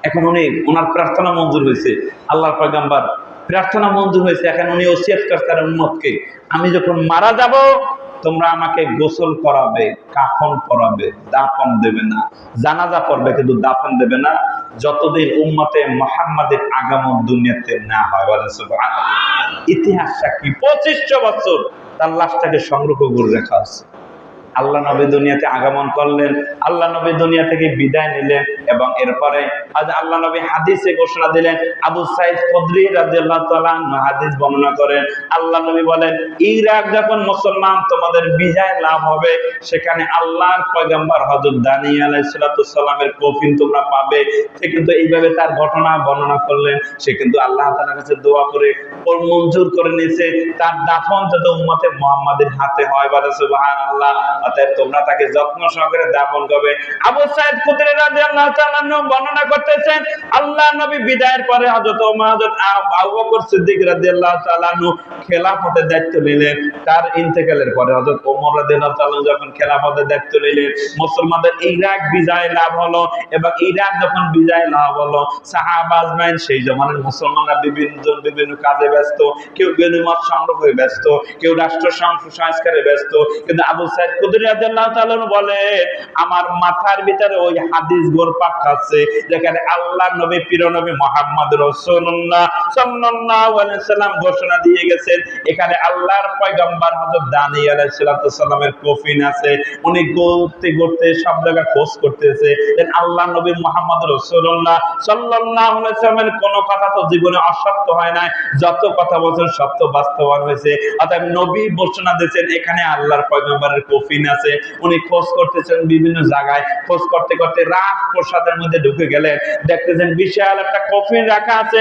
এখন উনি, ওনার প্রার্থনা মঞ্জুর হয়েছে, আল্লাহর পয়গম্বর প্রার্থনা মঞ্জুর হয়েছে। এখন উনি ওসিয়ত করতেন উম্মতকে, আমি যখন মারা যাব তোমরা আমাকে গোসল করাবে, কাফন পরাবে, দাফন দেবে না, জানাজা পড়বে কিন্তু দাফন দেবে না, যতদিন উম্মতে মুহাম্মাদের আগমন দুনিয়াতে না হয়, বলেন সুবহানাল্লাহ। ইতিহাস সাক্ষী 2500 বছর তার লাশটাকে সংরক্ষণ করে রাখা আছে। আল্লাহ নবী দুনিয়াতে আগমন করলেন, আল্লাহ নবী দুনিয়া থেকে বিদায় নিলেন, এবং এরপরে আজ আল্লাহ নবী হাদিসে ঘোষণা দিলেন। আবু সাঈদ খুদরি রাদিয়াল্লাহু তাআলা আনহু হাদিস বর্ণনা করেন, আল্লাহ নবী বলেন, ইরাক যখন মুসলমান তোমাদের বিজয় লাভ হবে, সেখানে আল্লাহর পয়গম্বর হযরত দানিয়েল আলাইহিস সালামের কফিন তোমরা পাবে। সে কিন্তু এইভাবে তার ঘটনা বর্ণনা করলেন। সে কিন্তু আল্লাহ তাআলার কাছে দোয়া করে ওর মঞ্জুর করে নিয়েছে, তার দাফন যাতে উম্মতে মুহাম্মাদের হাতে হয়, বলে সুবহানাল্লাহ। অতএব তোমরা তাকে যত্ন সহকারে দাফন করবে। আবু সাঈদ খুদরি রাদিয়াল্লাহু তাআলা বর্ণনা করতেছেন, আল্লাহ নবী বিদায়ের পরে হযরত আবু বকর সিদ্দিক রাদিয়াল্লাহু তাআলা খেলাফতের দায়িত্ব নিলেন। তার ইন্তেকালের পরে হযরত ওমর রাদিয়াল্লাহু তাআলা যখন খেলাফতের দায়িত্ব নিলেন, মুসলমানদের ইরাক বিজয় লাভ হলো, এবং ইরাক যখন বিজয় লাভ হলো, সাহাবা আজমাইন সেই জমানার মুসলমানরা বিভিন্ন কাজে ব্যস্ত, কেউ গনিমত সংগ্রহে ব্যস্ত, কেউ রাষ্ট্র সংস্কারে ব্যস্ত। কিন্তু আবু সাঈদ খুদরি রাদিয়াল্লাহু তাআলা বলেন, আমার মাথার ভিতরে ওই হাদিস গোরপাক খাচ্ছে, যেখানে আল্লাহ নবী, প্রিয় নবী মুহাম্মদ রাসূলুল্লাহ সাল্লাল্লাহু আলাইহি সাল্লাম ঘোষণা দিয়ে গেছেন, এখানে আল্লাহর পয়গম্বর হযরত দানিয়েল আলাইহিস সালামের কফিন আছে। উনি ঘুরতে ঘুরতে সব জায়গায় খোঁজ করতেছে, আল্লাহ নবী মুহাম্মদ রাসূলুল্লাহ সাল্লাল্লাহু আলাইহি সাল্লামের কোনো কথা তো জীবনে অসত্য হয় না, যত কথা বলছেন সত্য বাস্তবায়ন হয়েছে। অর্থাৎ নবী ঘোষণা দিয়েছেন এখানে আল্লাহর পয়গম্বরের কফিন আছে। উনি খোঁজ করতেছেন বিভিন্ন জায়গায়, খোঁজ করতে করতে রাজপ্রাসাদের মধ্যে ঢুকে গেলেন, দেখতেছেন বিশাল একটা কফিন রাখা আছে।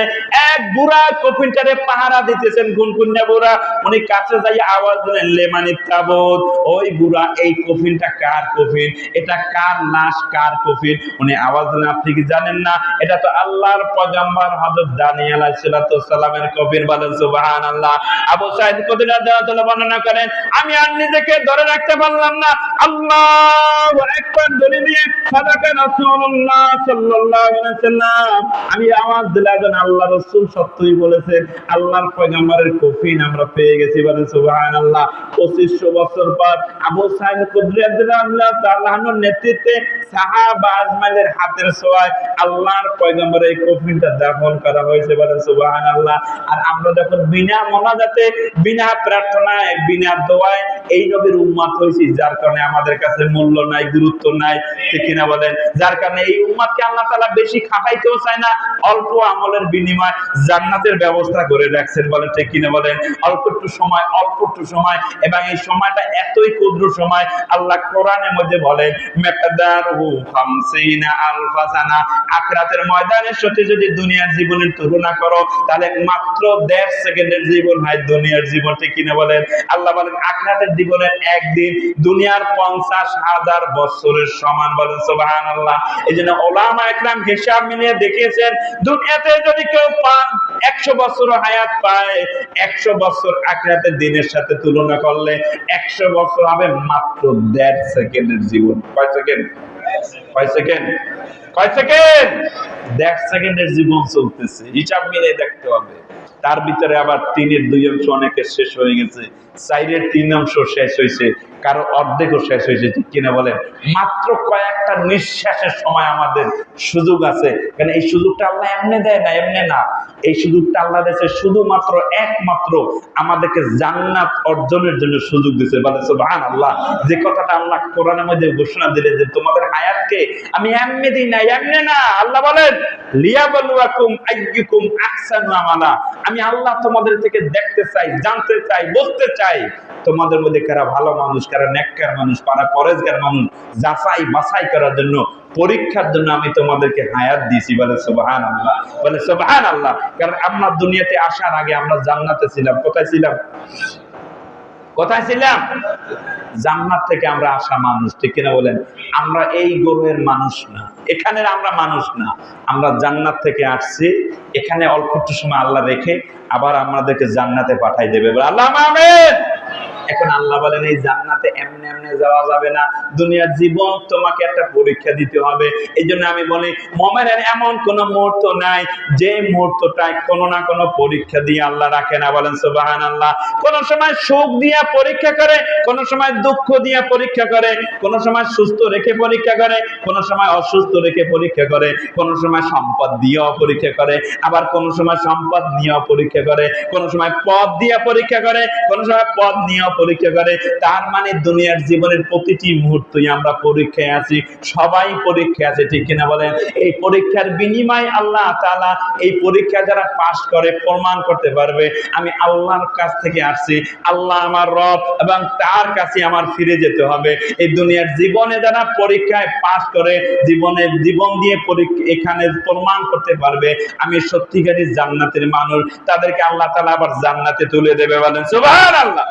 এক বুড়া কফিনটারে পাহারা দিতেছেন, গুনগুনিয়া বুড়া। উনি কাছে যাই আওয়াজ দিলেন, লেমানিত তাবুত, ওই বুড়া এই কফিনটা কার কফিন, এটা কার লাশ, কার কফিন? উনি আওয়াজ দিলেন, আপনি কি জানেন না এটা তো আল্লাহর পয়গম্বর হযরত দানিয়েল আলাইহিস সালামের কফিন, বলেন সুবহানাল্লাহ। আবু সাঈদ খুদরি রাদিয়াল্লাহু তাআলা বর্ণনা করেন, আমি আর নিজেকে ধরে রাখতে পারলাম না, আল্লাহু আকবার বলে দিয়ে সাদাকা রাসূলুল্লাহ সাল্লাল্লাহু আলাইহি সাল্লাম, আমি আওয়াজ দিলাম, আল্লাহ রাসূল সত্যই বলেছেন, আল্লাহর পয়গম্বরের কফিন আমরা পেয়ে গেছি, বলেন সুবহানাল্লাহ। 2500 বছর পর আবু সাঈদ খুদরি রাদিয়াল্লাহু তাআলা আনহুর নেতৃত্বে সাহাবা আজমাইনের হাতের ছোঁয়ায় আল্লাহর পয়গম্বরের এই কফিনটা দাফন করা হয়েছে, বলেন সুবহানাল্লাহ। আর আমরা যখন বিনা মোনাজাতে, বিনা প্রার্থনায়, বিনা দোয়ায় এই নবীর উম্মত হয়েছি, যার কারণে আমাদের কাছে মূল্য নাই, গুরুত্ব নাই, ঠিক কিনা বলেন? যার কারণে এই এই উম্মতকে আল্লাহ তাআলা বেশি খাটাইতেও চায় না, অল্প আমলের বিনিময় জান্নাতের ব্যবস্থা করে রাখছেন। বলেন ঠিক কিনা বলেন? অল্প একটু সময়, এবং এই সময়টা এতই ক্ষুদ্র সময়, আল্লাহ কোরআনের মধ্যে বলেন মিকদারুহু 50 আলফা সানা। আখিরাতের ময়দানের সাথে যদি দুনিয়ার জীবনের তুলনা করো তাহলে মাত্র 1.5 সেকেন্ডের জীবন হয় দুনিয়ার জীবন। ঠিক কিনা বলেন? আল্লাহ বলেন আখিরাতের জীবনের একদিন দুনিয়ার 50,000 বছরের সমান। বলেন সুবহানাল্লাহ। এইজন্য উলামা ইকরাম হিসাব মিলিয়ে দেখিয়েছেন, দুনিয়াতে যদি কেউ 100 বছর হায়াত পায়, 100 বছর আখিরাতের দিনের সাথে তুলনা করলে 100 বছর হবে মাত্র 1.5 সেকেন্ডের জীবন। কয় সেকেন্ড? কয় সেকেন্ড? কয় সেকেন্ড? 1.5 সেকেন্ডের জীবন চলতেছে। হিসাব মিলিয়ে দেখতে হবে। তার ভিতরে আবার 3-এর 2 অংশ অনেকের শেষ হয়ে গেছে, 4-এর 3 অংশ শেষ হয়েছে, কারো অর্ধেকও শেষ হয়েছে। ঠিক কিনা বলেন? মাত্র কয়েকটা নিঃশ্বাসের সময় আমাদের সুযোগ আছে। কারণ এই সুযোগটা আল্লাহ এমনি দেয় না, এমনি না। এই সুযোগটা আল্লাহ দিয়েছে শুধুমাত্র একমাত্র আমাদেরকে জান্নাত অর্জনের জন্য সুযোগ দিয়েছে। বলে সুবহানাল্লাহ। যে কথাটা আল্লাহ কোরআনের মধ্যে ঘোষণা দিলেন যে তোমাদের হায়াতকে আমি এমনি দিই না, এমনি না। আল্লাহ বলেন লিয়াবলুয়াকুম আইয়ুকুম আহসানু আমালা। আমি আল্লাহ তোমাদের থেকে দেখতে চাই, জানতে চাই, বুঝতে চাই তোমাদের মধ্যে কারা ভালো মানুষ, কারা নেককার মানুষ, কারা পরেজগার মানুষ, যাচাই বাছাই করার জন্য, পরীক্ষার জন্য আমি তোমাদেরকে হায়াত দিয়েছি। বলে সুবহানাল্লাহ। বলে সুবহানাল্লাহ। কারণ আমরা দুনিয়াতে আসার আগে আমরা জান্নাতে ছিলাম। কোথায় ছিলাম? কোথায় ছিলাম? জান্নাত থেকে আমরা আসা মানুষ। ঠিক কিনা বলেন? আমরা এই গ্রহের মানুষ না, এখানের আমরা মানুষ না, আমরা জান্নাত থেকে আসছি। এখানে অল্প একটু সময় আল্লাহ রেখে আবার আমাদেরকে জান্নাতে পাঠাই দেবে। আল্লাহ আমিন। এখন আল্লাহ বলেন এই জান্নাতে এমনি এমনি যাওয়া যাবে না, দুনিয়ার জীবন তোমাকে একটা পরীক্ষা দিতে হবে। এই জন্য আমি বলি মুমিনের এমন কোন মুহূর্ত নাই যে মুহূর্তটায় কোনো না কোনো পরীক্ষা দিয়ে আল্লাহ রাখে না। বলেন সুবহানাল্লাহ। কোন সময় সুখ দিয়া পরীক্ষা করে, কোন সময় দুঃখ দিয়া পরীক্ষা করে, কোন সময় সুস্থ রেখে পরীক্ষা করে, কোন সময় অসুস্থ রেখে পরীক্ষা করে, কোন সময় সম্পদ দিয়েও পরীক্ষা করে, আবার কোন সময় সম্পদ নিয়েও পরীক্ষা করে, কোন সময় পদ দিয়ে পরীক্ষা করে, কোন সময় পদ নিয়েও পরীক্ষা করে। তার মানে দুনিয়ার জীবনের প্রতিটি মুহূর্তই আমরা পরীক্ষায় আছি, সবাই পরীক্ষায় আছে। ঠিক কিনা বলেন? এই পরীক্ষার বিনিময় আল্লাহ তাআলা এই পরীক্ষা যারা পাস করে প্রমাণ করতে পারবে আমি আল্লাহর কাছ থেকে আসছি, আল্লাহ আমার রব, এবং তার কাছে আমার ফিরে যেতে হবে। এই দুনিয়ার জীবনে যারা পরীক্ষায় পাস করে জীবন দিয়ে এখানে প্রমাণ করতে পারবে আমি সত্যিকারী জান্নাতের মানুষ, তাদেরকে আল্লাহ তাআলা আবার জান্নাতে তুলে দেবে। বলেন সুবহানাল্লাহ।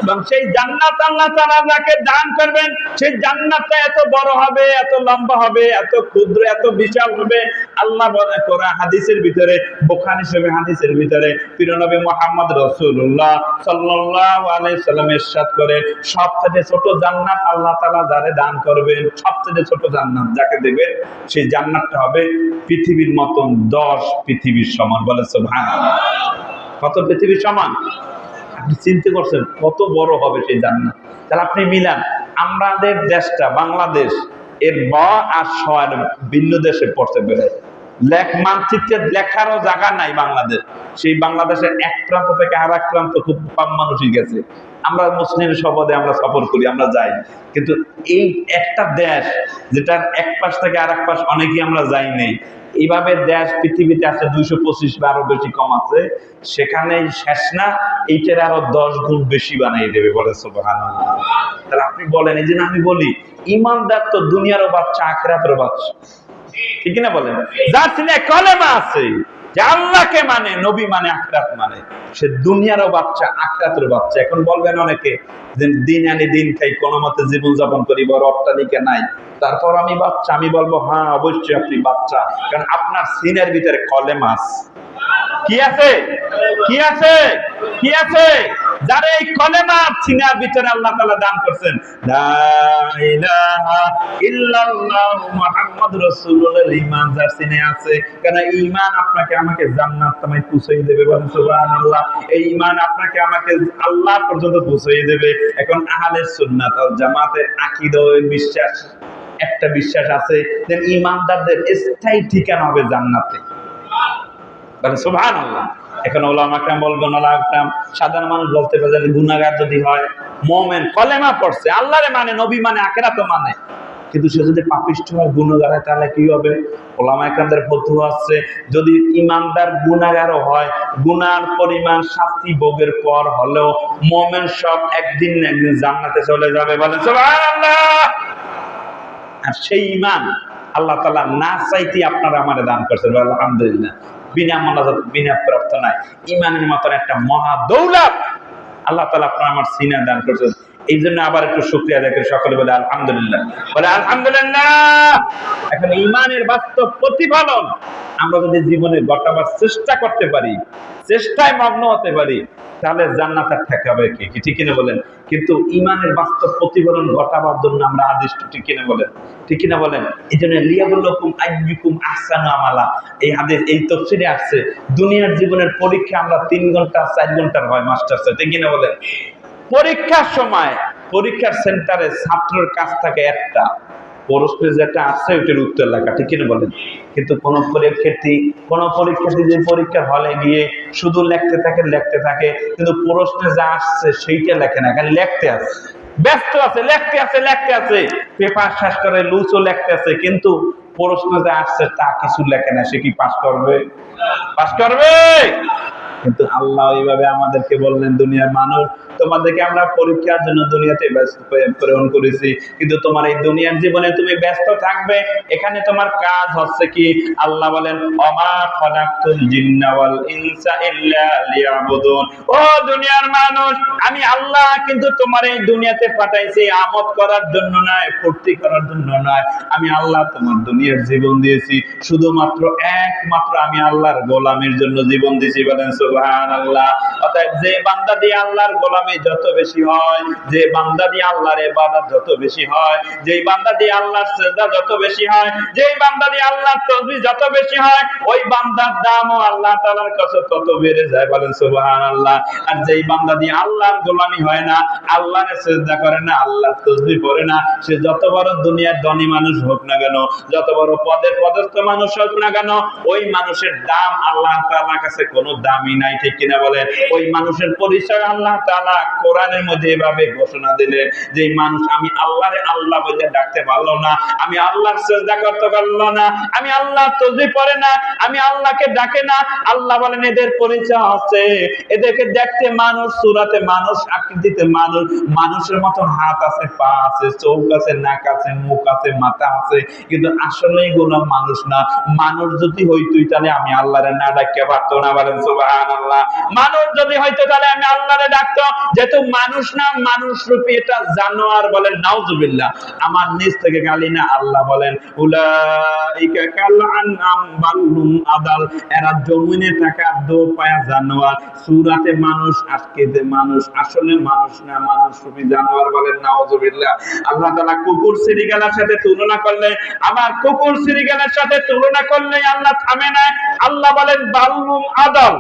এবং সেই জান্নাত আল্লাহ তাআলা যাকে দান করবেন সেই জান্নাতটা এত বড় হবে, এত লম্বা হবে, এত ক্ষুদ্র, এত বিশাল হবে। আল্লাহ বলে কোরআন হাদিসের ভিতরে, বুখারী শরীফের হাদিসের ভিতরে প্রিয় নবী মুহাম্মদ রাসূলুল্লাহ সাল্লাল্লাহু আলাইহি সাল্লাম ইরশাদ করেন সবচেয়ে ছোট জান্নাত আল্লাহ তাআলা যারে দান করবেন, সবচেয়ে ছোট জান্নাত যাকে দেবেন সেই জান্নাতটা হবে পৃথিবীর মতন 10 পৃথিবীর সমান। বলে সুবহানাল্লাহ। কত পৃথিবীর সমান? আপনি চিন্তা করছেন কত বড় হবে সেই জান্নাত? তাহলে আপনি মিলান আমাদের দেশটা বাংলাদেশ এর ব আর শ ভিন্ন দেশে পড়তে পেরে মানচিত্রে লেখারও জায়গা নাই বাংলাদেশ। সেই বাংলাদেশের এক প্রান্ত থেকে আর এক প্রান্ত খুব কম মানুষই গেছে। আমরা মুসলিম শপথে আমরা সফর করি, আমরা যাই, কিন্তু এই একটা দেশ যেটার এক পাশ থেকে আর এক পাশ অনেকেই আমরা যাই নেই। এইভাবে দেশ পৃথিবীতে আছে 225 বা আরো বেশি কম আছে, সেখানে শেষ না, এইটার আরো 10 গুণ বেশি বানিয়ে দেবে। বলে সুবহানাল্লাহ। তাহলে আপনি বলেন, এই যে আমি বলি ইমানদার তো দুনিয়ারও বাচ্চা আখিরাতেরও বাচ্চা। ঠিক কিনা বলেন? যার সিনে কলেমা আছে যে আল্লাহকে মানে, নবী মানে, আখিরাত মানে, সে দুনিয়ারও বাচ্চা আখিরাতের বাচ্চা। এখন বলবেন অনেকে যে দিন আনি দিন খাই, কোনো মতে জীবন যাপন করি, বড় অট্টালিকা নাই, তারপর আমি বাচ্চা। আমি বলবো হ্যাঁ অবশ্যই আপনি বাচ্চা, কারণ আপনার সিনের ভিতরে কলেমা আছে। কি আছে? কি আছে? কি আছে? যারা এই কলেমা সিনার ভিতরে আল্লাহ তাআলা দান করছেন, লা ইলাহা ইল্লাল্লাহ মুহাম্মাদুর রাসূলুল্লাহ, ঈমান যার সিনে আছে, কারণ ঈমান আপনাকে আমাকে জান্নাত তামাই পৌঁছে দেবে। বলেন সুবহানাল্লাহ। এই ঈমান আপনাকে আমাকে আল্লাহ পর্যন্ত পৌঁছে দেবে। এখন আহলে সুন্নাত ওয়াল জামাতের আকীদা ও বিশ্বাস, একটা বিশ্বাস আছে যে ঈমানদারদের স্থায়ী ঠিকানা হবে জান্নাতে। বলেন সুবহানাল্লাহ। এখন ওলামা کرام বলবেন, ওলামা کرام সাধারণ মানুষ বলতে পারে গুনাহগার যদি হয়, মুমিন কলেমা পড়ছে, আল্লাহরে মানে, নবী মানে, আখিরাত মানে, কিন্তু সে যদি পাপিষ্ঠ হয়, গুনাহগার হয়, তাহলে কি হবে? ওলামা একরামদের ফতোয়া আছে, যদি ইমানদার গুনাহগারও হয়, গুনার পরিমাণ শাস্তি ভোগের পর হলেও মুমিন সব একদিন না একদিন জান্নাতে চলে যাবে। বলেন সুবহানাল্লাহ। আর সেই ঈমান আল্লাহ তাআলা না চাইতে আপনারা আমারে দান করছেন, আলহামদুলিল্লাহ। বিনা মোনাজাত, বিনা প্রার্থনায় ঈমানের মতন একটা মহা দৌলত আল্লাহ তাআলা আপনার আমার সিনা দান করছেন। এই জন্য আবার একটু শুকরিয়া আদায় করে সকলে বলে আলহামদুলিল্লাহ, বলে আলহামদুলিল্লাহ। এখন ঈমানের বাস্তব প্রতিফলন আমরা যদি জীবনে ঘটাবার চেষ্টা করতে পারি, চেষ্টায় মগ্ন হতে পারি, তাহলে জান্নাতের ঠেকাবে কে? কি ঠিক কিনা বলেন? কিন্তু ঈমানের বাস্তব প্রতিফলন ঘটাবার জন্য আমরা আদিষ্ট, ঠিক কিনা বলেন? ঠিক কিনা বলেন? এই জন্য লিয়াবুল্লাকুম আইয়ুকুম আহসানু আমালা, এই হাদিস, এই তাফসীরে আসছে দুনিয়ার জীবনের পরীক্ষা আমরা 3 ঘন্টা 4 ঘন্টার হয় মাস্টার স্যার, ঠিক কিনা বলেন? পরীক্ষার সময় পরীক্ষার সেন্টারে ছাত্রের কাছ থেকে একটা প্রশ্ন যেটা আছে ওইটার উত্তর লেখা, ঠিক কিনা বলেন? কিন্তু কোন পরীক্ষার্থী যে পরীক্ষার হলে গিয়ে শুধু লিখতে থাকে, কিন্তু প্রশ্নে যা আসছে সেইটা লেখে না, খালি লিখতে আছে, ব্যস্ত আছে, লিখতে আছে, পেপার শেষ করে লুচও লিখতে আছে, কিন্তু প্রশ্ন যা আসছে তা কিছু লেখে না। সে কি পাস করবে? কিন্তু আল্লাহ এইভাবে আমাদেরকে বললেন, দুনিয়ার মানুষ, তোমাদেরকে আমরা পরীক্ষার জন্য দুনিয়াতে প্রেরণ করেছি, কিন্তু তোমার এই দুনিয়ার জীবনে তুমি ব্যস্ত থাকবে। এখানে তোমার কাজ হচ্ছে কি? আল্লাহ বলেন, ওমা খালাকতুল জিন্না ওয়াল ইনসা ইল্লা লিয়াবুদুন। ও দুনিয়ার মানুষ, আমি আল্লাহ কিন্তু তোমার এই দুনিয়াতে পাঠাইছি আমোদ করার জন্য নয়, ফুর্তি করার জন্য নয়। আমি আল্লাহ তোমার দুনিয়ার জীবন দিয়েছি শুধুমাত্র একমাত্র আমি আল্লাহর গোলামের জন্য জীবন দিয়েছি। বলেন সুবহানাল্লাহ। অতএব যে বান্দা দিয়ে আল্লাহর গোলামি যত বেশি হয়, যে বান্দা দিয়ে আল্লাহর ইবাদত যত বেশি হয়, যেই বান্দা দিয়ে আল্লাহর সিজদা যত বেশি হয়, যেই বান্দা দিয়ে আল্লাহর তাসবিহ যত বেশি হয়, ওই বান্দার দামও আল্লাহ তাআলার কাছে তত বেড়ে যায়। বলেন সুবহানাল্লাহ। আর যেই বান্দা দিয়ে আল্লাহর গোলামি হয় না, আল্লাহর সিজদা করে না, আল্লাহর তাসবিহ পড়ে না, সে যত বড় দুনিয়ার ধনী মানুষ হোক না কেন, যত বড় পদের পদস্থ মানুষ হোক না কেন, ওই মানুষের দাম আল্লাহ তাআলার কাছে কোনো দামই নাই, ঠিক কিনা বলেন? ওই মানুষের পরিচয় আল্লাহ তাআলা কোরআনের মধ্যে এভাবে ঘোষণা দিলেন যে মানুষ আমি আল্লাহরে আল্লাহ বলে ডাকতে পারলো না, আমি আল্লাহর সিজদা করতে পারলো না, আমি আল্লাহর তাসবিহ পড়ে না, আমি আল্লাহকে ডাকে না। আল্লাহ বলেন এদের পরিচয় আছে, এদেরকে দেখতে মানুষ, সূরাতে মানুষ, আকৃতিতে মানুষ, মানুষের মতন হাত আছে, পা আছে, চোখ আছে, নাক আছে, মুখ আছে, মাথা আছে, কিন্তু আসলে এগুলো মানুষ না। মানুষ যদি হইতই তাহলে আমি আল্লাহরে না ডাকতে পারতো না। বলেন সুবহানাল্লাহ। মানুষ যদি হইতো তাহলে আমি আল্লাহরে ডাকতো, যেহেতু মানুষ না, মানুষ রূপী এটা জানোয়ার। বলেন নাউজুবিল্লাহ। আমার নিজ থেকে গালি না, আল্লাহ বলেন উলাইকা কাল আনআম বাল হুম আদাল, এরা জমিনে থাকা দোপায়া জানোয়ার। সূরাতে মানুষ, আজকেতে মানুষ, আসলে মানুষ না, মানুষ রূপী জানোয়ার। বলেন নাউজুবিল্লাহ। আল্লাহ তাআলা কুকুর শ্রীগালের সাথে তুলনা করলে, আবার কুকুর শ্রীগালের সাথে তুলনা করলে আল্লাহ থামে না। আল্লাহ বলেন বাল হুম আদাল।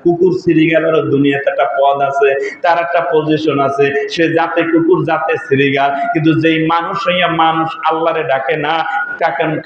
কুকুর শ্রীগালের দুনিয়াতে একটা পদ আছে, তার একটা পজিশন আছে, সে জাতে কুকুর, জাতে শ্রীগাল। কিন্তু যেই মানুষ হইয়া মানুষ আল্লাহরে ডাকে না,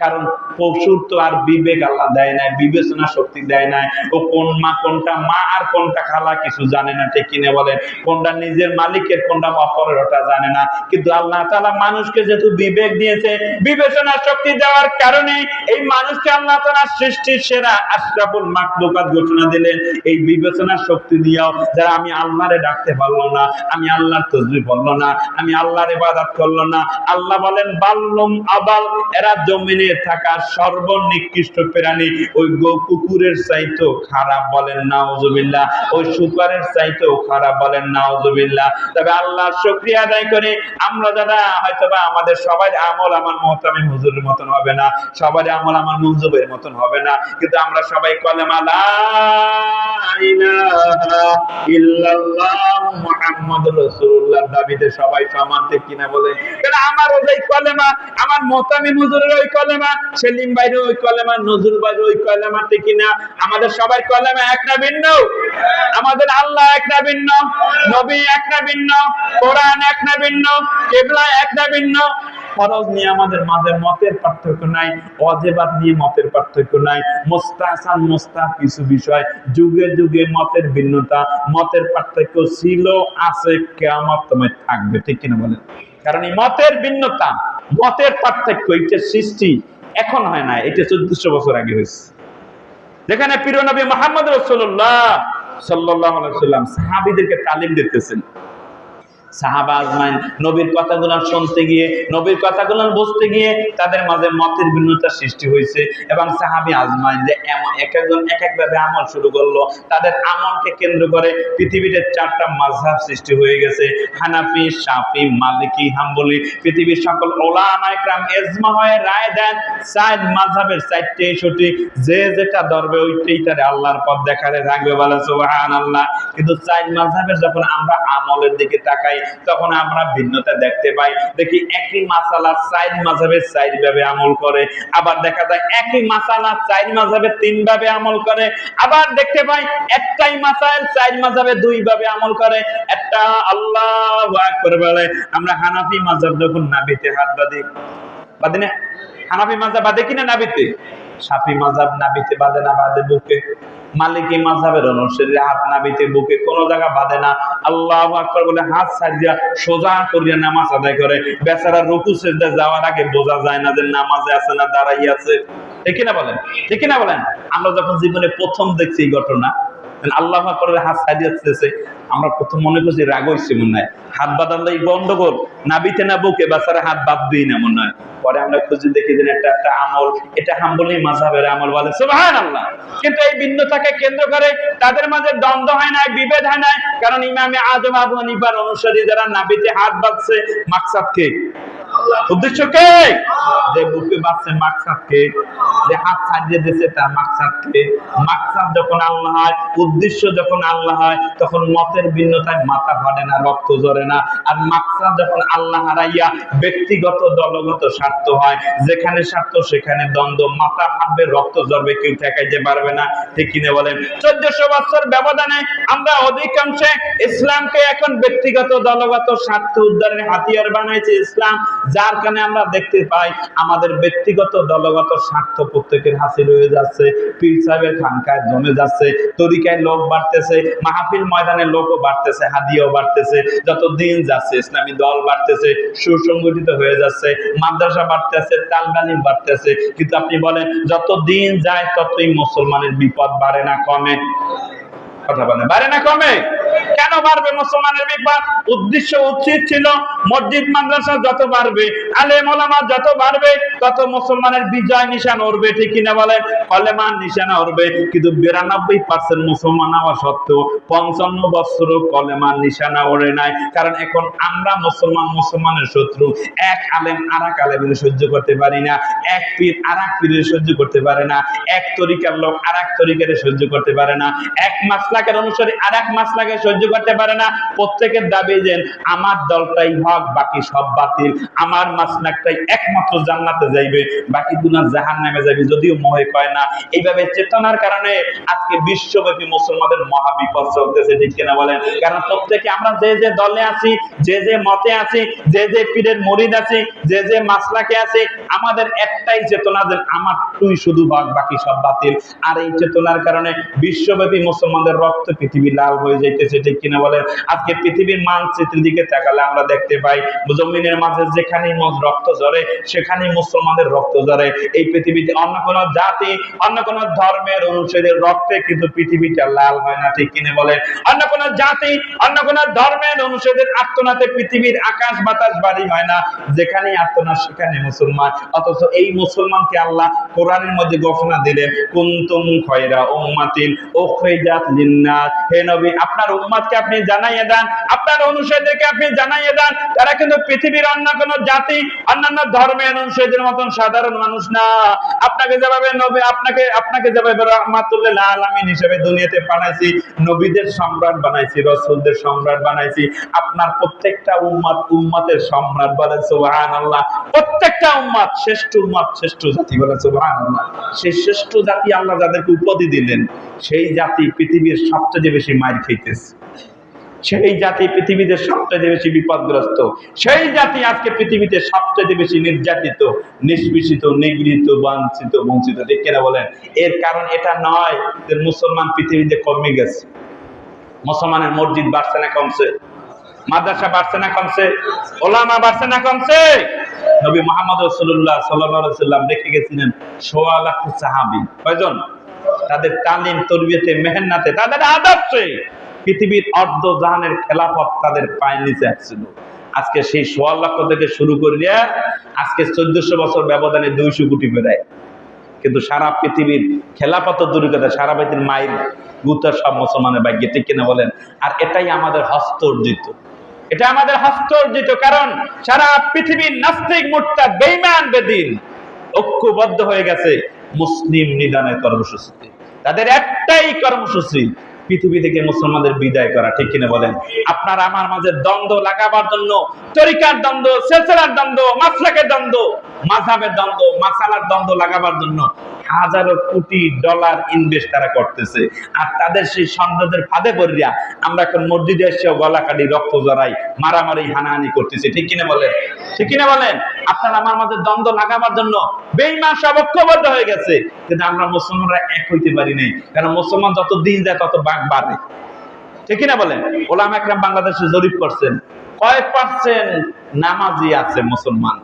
কারণ পশুর তো আর বিবেক আল্লাহ দেয় নাই, বিবেচনা শক্তি দেয় নাই। ও কোন মা কোনটা মা আর কোনটা খালা কিছু জানে না, ঠিক কিনে বলেন? কোনটা নিজের মালিকের, কোনটা অপরের, ওটা জানে না। কিন্তু আল্লাহ তাআলা মানুষকে যেহেতু বিবেক দিয়েছে, বিবেচনা শক্তি দেওয়ার কারণে এই মানুষকে আল্লাহ তাআলা সৃষ্টির সেরা আশরাফুল মাখলুকাত ঘোষণা দিলেন। এই বিবেচনা শক্তি দিয়াও যারা আমি আল্লাহরে ডাকতে পারলো না, আমি আল্লাহর তাসবিহ পড়লো না, আমি আল্লাহর ইবাদত করলো না, আল্লাহ বলেন বাল্লুম আবাল, এরা জমিনে থাকা সর্বনিকৃষ্ট প্রাণী, ওই কুকুরের চাইতেও খারাপ। বলেন নাউজুবিল্লাহ। ওই শুকরের চাইতেও খারাপ। বলেন নাউজুবিল্লাহ। তবে আল্লাহর শুকরিয়া আদায় করে আমরা যারা হয়তোবা আমাদের সবার আমল আমার মুহতামিম হুজুরের মতন হবে না, সবার আমল আমার মুনজুবের মতন হবে না, কিন্তু আমরা সবাই কলেমা লা ইলাহা ইল্লাল্লাহ মুহাম্মাদুর রাসূলুল্লাহ দাবিতে সবাই সমান, ঠিক কিনা বলে? কারণ আমার ওই কলেমা, আমার মুহতামিম হুজুরের ওই কলেমা, সেলিম ভাইয়ের ওই কলেমা, নজরুল ভাইয়ের ওই কলেমা, ঠিক কিনা? আমাদের সবার কলেমা এক না ভিন্ন? আমাদের আল্লাহ এক না ভিন্ন? নবী এক না ভিন্ন? কোরআন এক না ভিন্ন? কিবলা এক না ভিন্ন? ফরজ নিয়ে আমাদের মাঝে মতের পার্থক্য নাই, ওয়াজিবাত নিয়ে মতের পার্থক্য নাই, মুস্তাহসান মুস্তাহাব কিছু বিষয় যুগে যুগে মতের ভিন্নতা, মতের পার্থক্য ছিল, আছে, কিয়ামত সময় থাকবে, ঠিক কিনা বলেন? কারণ এই মতের ভিন্নতা মতের পার্থক্য, এটার সৃষ্টি এখন হয় না, এটা 1400 বছর আগে হয়েছে। যেখানে প্রিয় নবী মুহাম্মদ রাসূলুল্লাহ সাল্লাল্লাহু আলাইহি ওয়াসাল্লাম সাহাবীদেরকে তালিম দিতেছেন। সাহাবা আজমাইন নবীর কথাগুলো শুনতে গিয়ে, নবীর কথাগুলো বুঝতে গিয়ে তাদের মাঝে মতের ভিন্নতা সৃষ্টি হয়েছে, এবং সাহাবী আজমাইন যে এক একজন এক একভাবে আমল শুরু করলো, তাদের আমলকে কেন্দ্র করে পৃথিবীতে 4টা মাযহাব সৃষ্টি হয়ে গেছে। হানাফি, শাফি, মালিকি, হাম্বলি। পৃথিবীর সকল উলামা ইকরাম ইজমা হয়ে রায় দেন 4 মাযহাবের 4টেই সঠিক, যে যেটা ধরবে ওইটাই তার আল্লাহর পথ দেখারে রাখবে, বলে সুবহানাল্লাহ। কিন্তু 4 মাযহাবের যখন আমরা আমলের দিকে তাকাই, তখন আমরা ভিন্নতা দেখতে পাই। দেখি একই মাসালা 4 মাযহাবে 4 ভাবে আমল করে, আবার দেখা যায় একই মাসালা 4 মাযহাবে 3 ভাবে আমল করে, আবার দেখতে পাই একটাই মাসাইল 4 মাযহাবে 2 ভাবে আমল করে। একটা আল্লাহু আকবার বলে। আমরা হানাফি মাযহাব যখন নাভিতে হাত বাঁধি না, হানাফি মাযহাব বাঁধে কিনা নাভিতে? শাফি মাযহাব নাভিতে বাঁধে না, বাঁধে বুকে। মালিকি মাযহাবের অনুসারীরা হাত নাভিতে বুকে, কোন জায়গা বাঁধে না। আল্লাহু আকবার বলে হাত ছাড়িয়া সোজা করিয়া নামাজ আদায় করে। বেচারা রুকু সিজদা যাওয়ার আগে বোঝা যায় না যে নামাজে আছে না দাঁড়াই আছে। ঠিক না বলেন? ঠিক না বলেন? আমরা যখন জীবনে প্রথম দেখছি এই ঘটনা, আল্লাহু আকবার হাত ছাড়িয়েছে, আমরা প্রথম মনে করছি রাগ হইছে মনে হয়, হাত বাঁধালে গন্ডগোল, নাভিতে না বুকে, বেচারা হাত বাঁধবেই না মনে হয়। পরে আমরা খুঁজে দেখি যে একটা আমল, এটা হাম্বলি মাযহাবের আমল, বলে সুবহানাল্লাহ। কিন্তু এই ভিন্নতাকে কেন্দ্র করে তাদের মাঝে দ্বন্দ্ব হয় না, বিভেদ হয় না, কারণ ইমামে আযম আবু হানিফার অনুসারী যারা নাভিতে হাত বাঁধছে, মাকসাদ কে? উদ্দেশ্য কে? যে বুকে বাঁধছে, মাকসাদ কে? যে হাত ছাড়িয়ে দিয়েছে, তার মাকসাদ কে? মাকসাদ যখন আল্লাহ হয়, উদ্দেশ্য যখন আল্লাহ হয়, তখন মতের ভিন্নতায় মাথা ফাটে না, রক্ত ঝরে না। আর মাকসাদ যখন আল্লাহ হারাইয়া ব্যক্তিগত দলগত স্বার্থ হয়, যেখানে স্বার্থ সেখানে দ্বন্দ্ব, মাথা ফাটবে, রক্ত ঝরবে, কেউ ঠেকাইতে পারবে না। ঠিক কিনা বলেন? 1400 বছর ব্যবধানে আমরা অধিকাংশে ইসলামকে এখন ব্যক্তিগত দলগত স্বার্থ উদ্ধারের হাতিয়ার বানাইছে ইসলাম, যার কারণে আমরা দেখতে পাই আমাদের ব্যক্তিগত দলগত স্বার্থ প্রত্যেকের হাসিল হয়ে যাচ্ছে, পীর সাহেবের খানকায় জমে যাচ্ছে, তরিকায় লোক বাড়তেছে, মাহফিল ময়দানে লোকও বাড়তেছে, হাদিয়াও বাড়তেছে। যত দিন যাচ্ছে ইসলামী দল বাড়তেছে, সুসংগঠিত হয়ে যাচ্ছে, মাদ্রাসা বাড়তেছে, তালবালিম বাড়তেছে। কিন্তু আপনি বলেন যত দিন যায় ততই মুসলমানের বিপদ বাড়ে না কমে? কথা বলেন, বাড়ে না কমে? কেন বাড়বে মুসলমানের বিপদ? উদ্দেশ্য উচিত ছিল মসজিদ মাদ্রাসা যত বাড়বে, আলেম ওলামা যত বাড়বে, তত মুসলমানের বিজয় নিশান উড়বে। ঠিক কিনা বলেন? কলেমার নিশানা উড়বে। কিন্তু 92% মুসলমান হওয়া সত্ত্বেও 55 বছর কলেমার নিশানা ওড়ে নাই। কারণ এখন আমরা মুসলমানের শত্রু। এক আলেম আরেক আলেমের সহ্য করতে পারি না, এক পীর আরেক পীরের সহ্য করতে পারে না, এক তরিকার লোক আরেক তরিকার সহ্য করতে পারে না, এক মাসলাকের অনুসারী আরেক মাসলাকে সহ্য করতে পারে না। প্রত্যেকের দাবি যে আমার দলটাই হক, বাকি সব বাতিল, আমার মাসলাকটাই একমাত্র জান্নাতে যাইবে, বাকিগুলো জাহান্নামে যাবে, যদিও মোহে কয় না। এইভাবে চেতনার কারণে আজকে বিশ্বব্যাপী মুসলমানদের মহা বিপদ চলতেছে। ঠিক কিনা বলেন? কারণ প্রত্যেকে আমরা যে যে দলে আছি, যে যে মতে আছি, যে যে পীরের মুরিদ আছি, যে যে মাসলাকে আছি, আমাদের একটাই চেতনা যে আমার তুই শুধু হক, বাকি সব বাতিল। আর এই চেতনার কারণে বিশ্বব্যাপী মুসলমানদের রক্ত পৃথিবী লাল হয়ে যাইতেছে। ঠিক কিনা বলেন? আজকে পৃথিবীর মানচিত্রের দিকে তাকালে আমরা দেখতে পাই জমিনের মাঝে যেখানেই রক্ত ঝরে সেখানেই মুসলমানদের রক্ত ঝরে। এই পৃথিবীতে অন্য কোন জাতি, অন্য কোন ধর্মের অনুসারীদের রক্তে কিন্তু পৃথিবীটা লাল হয় না। ঠিক কিনা বলেন? অন্য কোন জাতি, অন্য কোন ধর্মের অনুসারীদের আত্মনাতে পৃথিবীর আকাশ বাতাস বাড়ি হয় না, যেখানেই আত্মনাথ সেখানে মুসলমান। অথচ এই মুসলমানকে আল্লাহ কোরআনের মধ্যে ঘোষণা দিলেন, কুনতুম খায়রা উম্মাতিন উখরিজাত লিন-নাস। হে নবী, আপনার উম্মতকে আপনি জানাইয়ে দেন, আপনার অনুসারীদেরকে আপনি জানাইয়ে দেন, তারা কিন্তু পৃথিবীর অন্য কোন জাতি, অন্যান্য ধর্মের অনুসারীদের মতন সাধারণ মানুষ না। আপনাকে যেভাবে নবী, আপনাকে যেভাবে রাহমাতুল লিল আলামিন হিসেবে দুনিয়াতে পাঠাইছি, নবীদের সম্রাট বানাইছি, রাসূলদের সম্রাট বানাইছি, আপনার প্রত্যেকটা উম্মতের সম্রাট। বলেন সুবহানাল্লাহ। প্রত্যেকটা উম্মত শ্রেষ্ঠ উম্মত, শ্রেষ্ঠ জাতি। বলেন সুবহানাল্লাহ। সেই শ্রেষ্ঠ জাতি আল্লাহ যাদেরকে উপাধি দিলেন, সেই জাতি পৃথিবীর সবচেয়ে বেশি মার খাইতেছে, সেই জাতি পৃথিবীতে সবচেয়ে বেশি বিপদগ্রস্ত, সেই জাতি আজকে পৃথিবীতে সবচেয়ে বেশি নির্যাতিত, নিষ্পেষিত, নিগৃহীত, বঞ্চিত। ঠিক কিনা বলেন? এর কারণ এটা নয় যে মুসলমান পৃথিবীতে কমে গেছে। মুসলমানের মসজিদ বাড়ছে না কমছে? মাদ্রাসা বাড়ছে না কমছে? ওলামা বাড়ছে না কমছে? নবী মুহাম্মদ রাসূলুল্লাহ সাল্লাল্লাহু আলাইহি সাল্লাম রেখে গেছিলেন ১৬ লাখ সাহাবী। কয়জন? তাদের তালিম তরবিয়তে মেহনতে তাদের আদর্শে পৃথিবীর অর্ধ জাহানের খেলাফত তাদের পায়ের নিচে আসছিল। আজকে সেই ১৬ লক্ষ থেকে শুরু করলে আজকে ১৪০০ বছর ব্যবধানে ২০০ কোটি বেড়ায়, কিন্তু সারা পৃথিবীর খেলাফত দূরের কথা, সারা পৃথিবীর মাইল গুতা সব মুসলমানের ভাগ্যে, ঠিক কিনা বলেন? আর এটাই আমাদের হস্ত অর্জিত, এটা আমাদের হস্ত অর্জিত। কারণ সারা পৃথিবীর নাস্তিক মুরতাদ বেঈমান বেদিন ঐক্যবদ্ধ হয়ে গেছে মুসলিম নিধনের কর্মসূচিতে। তাদের একটাই কর্মসূচি, পৃথিবী থেকে মুসলমানদের বিদায় করা, ঠিক কিনা বলেন? আপনার আমার মাঝে দ্বন্দ্ব লাগাবার জন্য, তরিকার দ্বন্দ্ব, সিলসিলার দ্বন্দ্ব, মাসলাকের দ্বন্দ্ব, মাযহাবের দ্বন্দ্ব, মাসালার দ্বন্দ্ব লাগাবার জন্য হাজারো কোটি ডলার ইনভেস্ট তারা করতেছে। আর তাদের সেই সন্দেহের ফাঁদে পড়িয়া আমরা এখন মসজিদে এসেও গলা কাটি, রক্ত জড়াই, মারামারি, হানাহানি করতেছি, ঠিক কিনা বলেন? ঠিক কিনা বলেন? আপনার আমার মাঝে দ্বন্দ্ব লাগাবার জন্য বেঈমান সব ঐক্যবদ্ধ হয়ে গেছে, কিন্তু আমরা মুসলমানরা এক হইতে পারি নাই। কারণ মুসলমান যত দিন যায় তত বাঘ বাড়ে, ঠিক কিনা বলেন? ওলামা একরাম বাংলাদেশে জরিপ করছেন, কয় পার্সেন্ট নামাজি আছে মুসলমান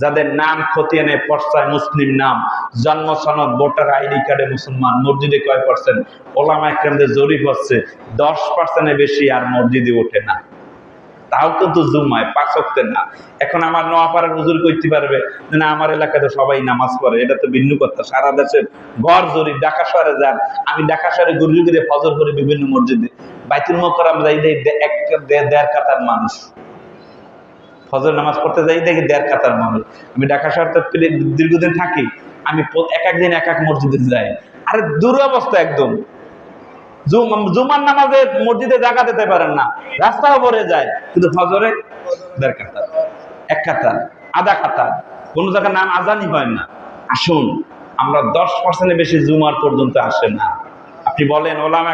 যাদের নাম খতিয়ে নেয় পর্চায় মুসলিম নাম, জন্ম সনদ, ভোটার আইডি কার্ডে মুসলমান, মসজিদে কয় পার্সেন্ট? ওলামা একরামদের জরিপ হচ্ছে 10%-এর বেশি আর মসজিদে ওঠে না, তাও কিন্তু জুমায় 5 ওয়াক্তের না। এখন আমার নোয়াপাড়ার হুজুর কইতে পারবে যে না আমার এলাকাতে সবাই নামাজ পড়ে, এটা তো ভিন্ন কথা। সারা দেশের গড় জরিপ, ঢাকা শহরে যান, আমি ঢাকা শহরে ঘুরে ঘুরে ফজর করি বিভিন্ন মসজিদে, বাইতুল মোকাররম যাই দেখি 1.5 কাতার মানুষ, ফজর নামাজ পড়তে যাই দেখি 1.5 কাতার মানুষ। আমি ঢাকা শহরে দীর্ঘদিন থাকি, আমি এক একদিন এক এক মসজিদে যাই, আরে দুরবস্থা একদম। জুমার নামাজে মসজিদে জায়গা দিতে পারেন না, রাস্তাও ভরে যায়, কিন্তু ফজরে 1.5 কাতার, 1 কাতার, আধা কাতার, কোন জায়গায় নাম আজানই হয় না। আসুন, আমরা 10%-এর বেশি জুমার পর্যন্ত আসে না। আপনি বলেন ওলামা